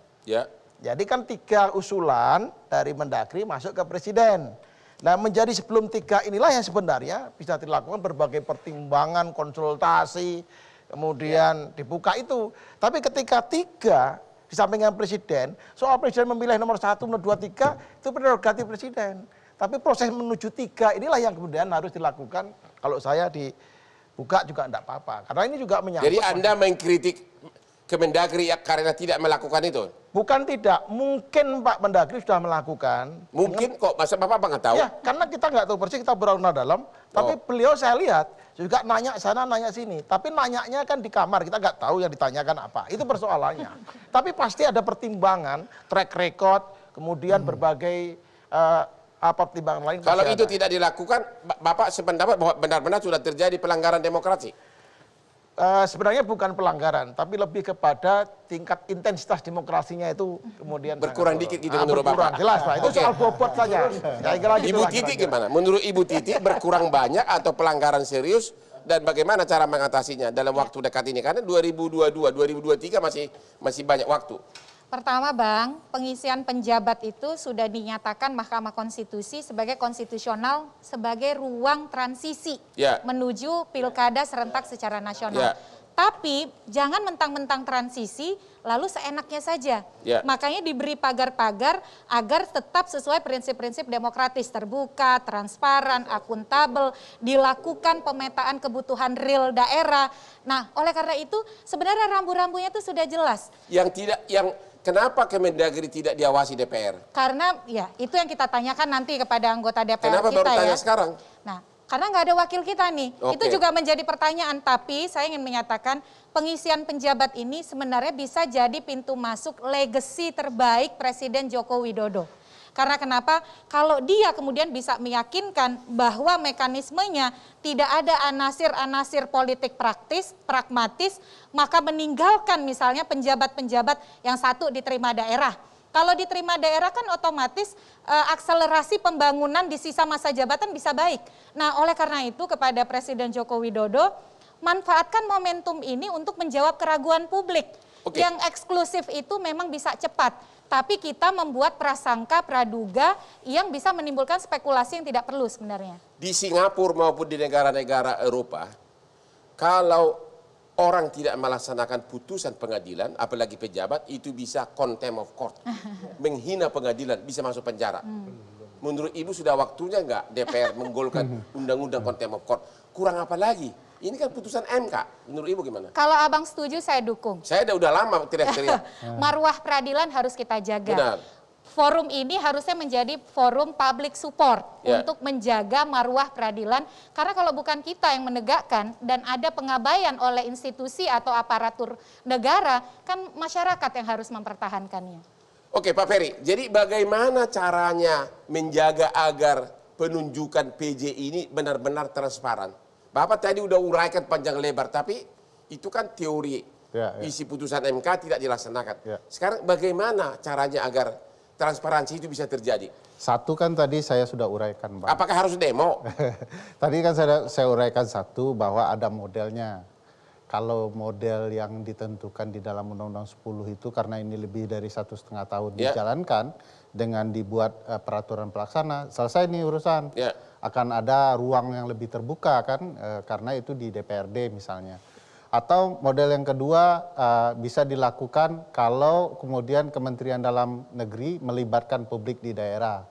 Jadi kan 3 usulan dari Mendagri masuk ke Presiden. Nah menjadi sebelum 3 inilah yang sebenarnya bisa dilakukan berbagai pertimbangan, konsultasi, kemudian dibuka itu. Tapi ketika 3 di samping Presiden, soal Presiden memilih nomor 1, nomor 2, 3 itu prerogatif Presiden. Tapi proses menuju 3 inilah yang kemudian harus dilakukan. Kalau saya dibuka juga tidak apa-apa. Karena ini juga menyangkut. Jadi Anda mengkritik Kemendagri karena tidak melakukan itu? Bukan tidak, mungkin Pak Mendagri sudah melakukan. Mungkin kok, masa Bapak nggak tahu? Ya, karena kita nggak tahu persis, kita berenang dalam. Tapi beliau saya lihat juga nanya sana, nanya sini. Tapi nanyanya kan di kamar, kita nggak tahu yang ditanyakan apa. Itu persoalannya. Tapi pasti ada pertimbangan, track record, kemudian berbagai pertimbangan lain. Kalau itu tidak dilakukan, Bapak sependapat bahwa benar-benar sudah terjadi pelanggaran demokrasi? Sebenarnya bukan pelanggaran, tapi lebih kepada tingkat intensitas demokrasinya itu kemudian berkurang dikit gitu menurut Bapak. Jelas Pak, itu soal bobot saja. Ibu Titi gimana? Menurut Ibu Titi berkurang banyak atau pelanggaran serius, dan bagaimana cara mengatasinya dalam waktu dekat ini? Karena 2022, 2023 masih banyak waktu. Pertama Bang, pengisian penjabat itu sudah dinyatakan Mahkamah Konstitusi sebagai konstitusional sebagai ruang transisi menuju pilkada serentak secara nasional. Tapi jangan mentang-mentang transisi lalu seenaknya saja. Makanya diberi pagar-pagar agar tetap sesuai prinsip-prinsip demokratis, terbuka, transparan, akuntabel, dilakukan pemetaan kebutuhan real daerah. Nah, oleh karena itu sebenarnya rambu-rambunya itu sudah jelas. Kenapa Kemendagri tidak diawasi DPR? Karena ya itu yang kita tanyakan nanti kepada anggota DPR Kenapa kita baru tanya ya. sekarang? Nah, karena nggak ada wakil kita nih. Itu juga menjadi pertanyaan. Tapi saya ingin menyatakan pengisian penjabat ini sebenarnya bisa jadi pintu masuk legacy terbaik Presiden Joko Widodo. Karena kenapa? Kalau dia kemudian bisa meyakinkan bahwa mekanismenya tidak ada anasir-anasir politik praktis, pragmatis, maka meninggalkan misalnya penjabat-penjabat yang satu diterima daerah. Kalau diterima daerah kan otomatis akselerasi pembangunan di sisa masa jabatan bisa baik. Nah, oleh karena itu kepada Presiden Joko Widodo, manfaatkan momentum ini untuk menjawab keraguan publik. Yang eksklusif itu memang bisa cepat. Tapi kita membuat prasangka, praduga yang bisa menimbulkan spekulasi yang tidak perlu sebenarnya. Di Singapura maupun di negara-negara Eropa, kalau orang tidak melaksanakan putusan pengadilan, apalagi pejabat, itu bisa contempt of court. Menghina pengadilan, bisa masuk penjara. Menurut Ibu sudah waktunya nggak DPR menggolkan undang-undang contempt of court? Kurang apa lagi? Ini kan putusan MK. Menurut Ibu gimana? Kalau Abang setuju, saya dukung. Saya udah lama teriak-teriak. Marwah peradilan harus kita jaga. Benar. Forum ini harusnya menjadi forum public support untuk menjaga marwah peradilan. Karena kalau bukan kita yang menegakkan dan ada pengabaian oleh institusi atau aparatur negara, kan masyarakat yang harus mempertahankannya. Oke Pak Ferry, jadi bagaimana caranya menjaga agar penunjukan PJ ini benar-benar transparan? Bapak tadi udah uraikan panjang lebar, tapi itu kan teori isi putusan MK tidak dilaksanakan. Sekarang bagaimana caranya agar transparansi itu bisa terjadi? Satu kan tadi saya sudah uraikan, Bang. Apakah harus demo? Tadi kan saya uraikan satu bahwa ada modelnya. Kalau model yang ditentukan di dalam Undang-Undang 10 itu karena ini lebih dari 1,5 tahun dijalankan dengan dibuat peraturan pelaksana, selesai nih urusan. Akan ada ruang yang lebih terbuka kan karena itu di DPRD misalnya. Atau model yang kedua bisa dilakukan kalau kemudian Kementerian Dalam Negeri melibatkan publik di daerah.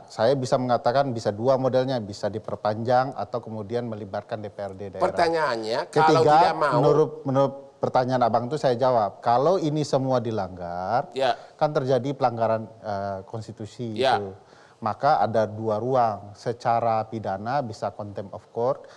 Saya bisa mengatakan bisa dua modelnya, bisa diperpanjang atau kemudian melibatkan DPRD daerah. Pertanyaannya, kalau tidak mau... menurut pertanyaan Abang itu saya jawab, kalau ini semua dilanggar, kan terjadi pelanggaran konstitusi itu. Maka ada dua ruang, secara pidana bisa contempt of court.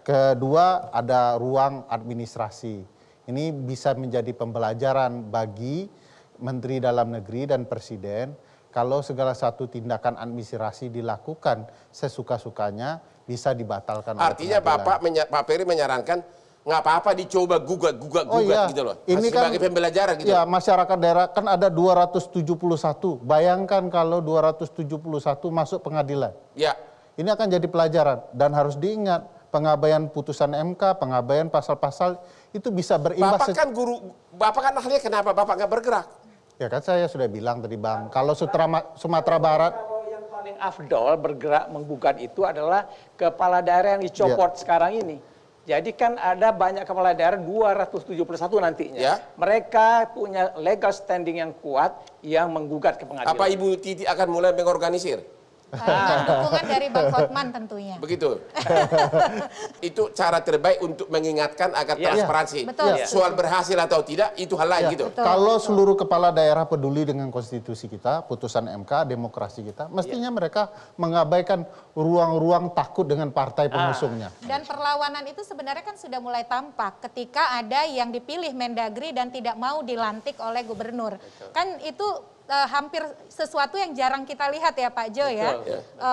Kedua ada ruang administrasi. Ini bisa menjadi pembelajaran bagi Menteri Dalam Negeri dan Presiden. Kalau segala satu tindakan administrasi dilakukan sesuka-sukanya bisa dibatalkan. Artinya Pak Ferry menyarankan nggak apa-apa dicoba gugat gitu loh. Ini sebagai pembelajaran gitu. Ya, masyarakat daerah kan ada 271. Bayangkan kalau 271 masuk pengadilan. Ini akan jadi pelajaran dan harus diingat pengabaian putusan MK, pengabaian pasal-pasal itu bisa berimbas. Bapak kan ahlinya, kenapa Bapak nggak bergerak? Ya kan saya sudah bilang tadi Bang, kalau Sumatera Barat. Yang paling afdol bergerak menggugat itu adalah kepala daerah yang dicopot sekarang ini. Jadi kan ada banyak kepala daerah 271 nantinya. Mereka punya legal standing yang kuat yang menggugat ke pengadilan. Apa Ibu Titi akan mulai mengorganisir? Dukungan dari Bang Hotman tentunya. Begitu. Itu cara terbaik untuk mengingatkan agar transparansi. Soal berhasil atau tidak itu hal lain gitu. Kalau seluruh kepala daerah peduli dengan konstitusi kita, putusan MK, demokrasi kita, mestinya mereka mengabaikan ruang-ruang takut dengan partai pengusungnya. Dan perlawanan itu sebenarnya kan sudah mulai tampak ketika ada yang dipilih Mendagri dan tidak mau dilantik oleh gubernur. Kan itu hampir sesuatu yang jarang kita lihat ya Pak Jo ya.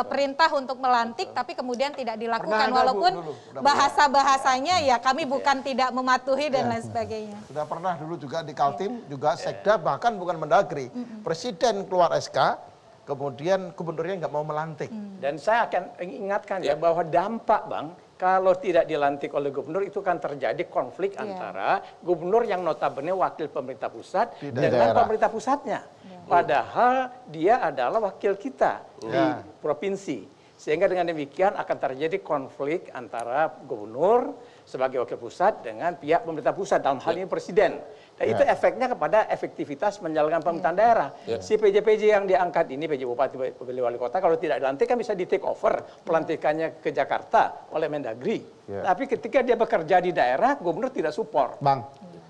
Perintah untuk melantik tapi kemudian tidak dilakukan walaupun bahasa-bahasanya ya kami bukan tidak mematuhi dan lain sebagainya. Sudah pernah dulu juga di Kaltim, juga Sekda bahkan bukan Mendagri. Presiden keluar SK, kemudian gubernurnya nggak mau melantik. Dan saya akan ingatkan ya bahwa dampak Bang, kalau tidak dilantik oleh gubernur itu kan terjadi konflik antara gubernur yang notabene wakil pemerintah pusat dengan pemerintah pusatnya. Padahal dia adalah wakil kita di provinsi. Sehingga dengan demikian akan terjadi konflik antara gubernur sebagai wakil pusat dengan pihak pemerintah pusat, dalam hal ini presiden. Dan itu efeknya kepada efektivitas menjalankan pemerintahan daerah. Si PJ-PJ yang diangkat ini, PJ Bupati, PJ Wali Kota, kalau tidak dilantik kan bisa di take over pelantikannya ke Jakarta oleh Mendagri. Tapi ketika dia bekerja di daerah, gubernur tidak support. Bang,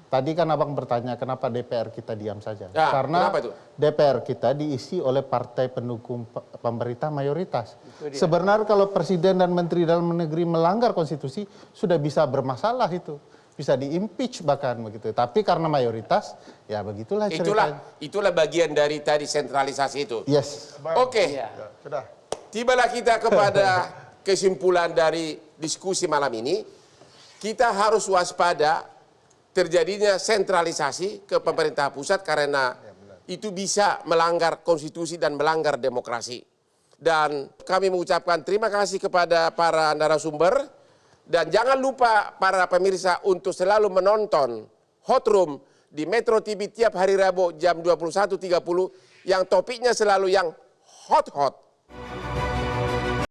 tadi kan abang bertanya kenapa DPR kita diam saja. Karena DPR kita diisi oleh partai pendukung pemerintah mayoritas. Sebenarnya kalau presiden dan menteri dalam negeri melanggar konstitusi sudah bisa bermasalah itu. Bisa di-impeach bahkan begitu. Tapi karena mayoritas, ya begitulah ceritanya. Itulah bagian dari tadi sentralisasi itu. Yes. Oke. Sudah. Tibalah kita kepada kesimpulan dari diskusi malam ini. Kita harus waspada terjadinya sentralisasi ke pemerintah pusat karena itu bisa melanggar konstitusi dan melanggar demokrasi. Dan kami mengucapkan terima kasih kepada para narasumber. Dan jangan lupa para pemirsa untuk selalu menonton Hot Room di Metro TV tiap hari Rabu jam 21.30 yang topiknya selalu yang hot-hot.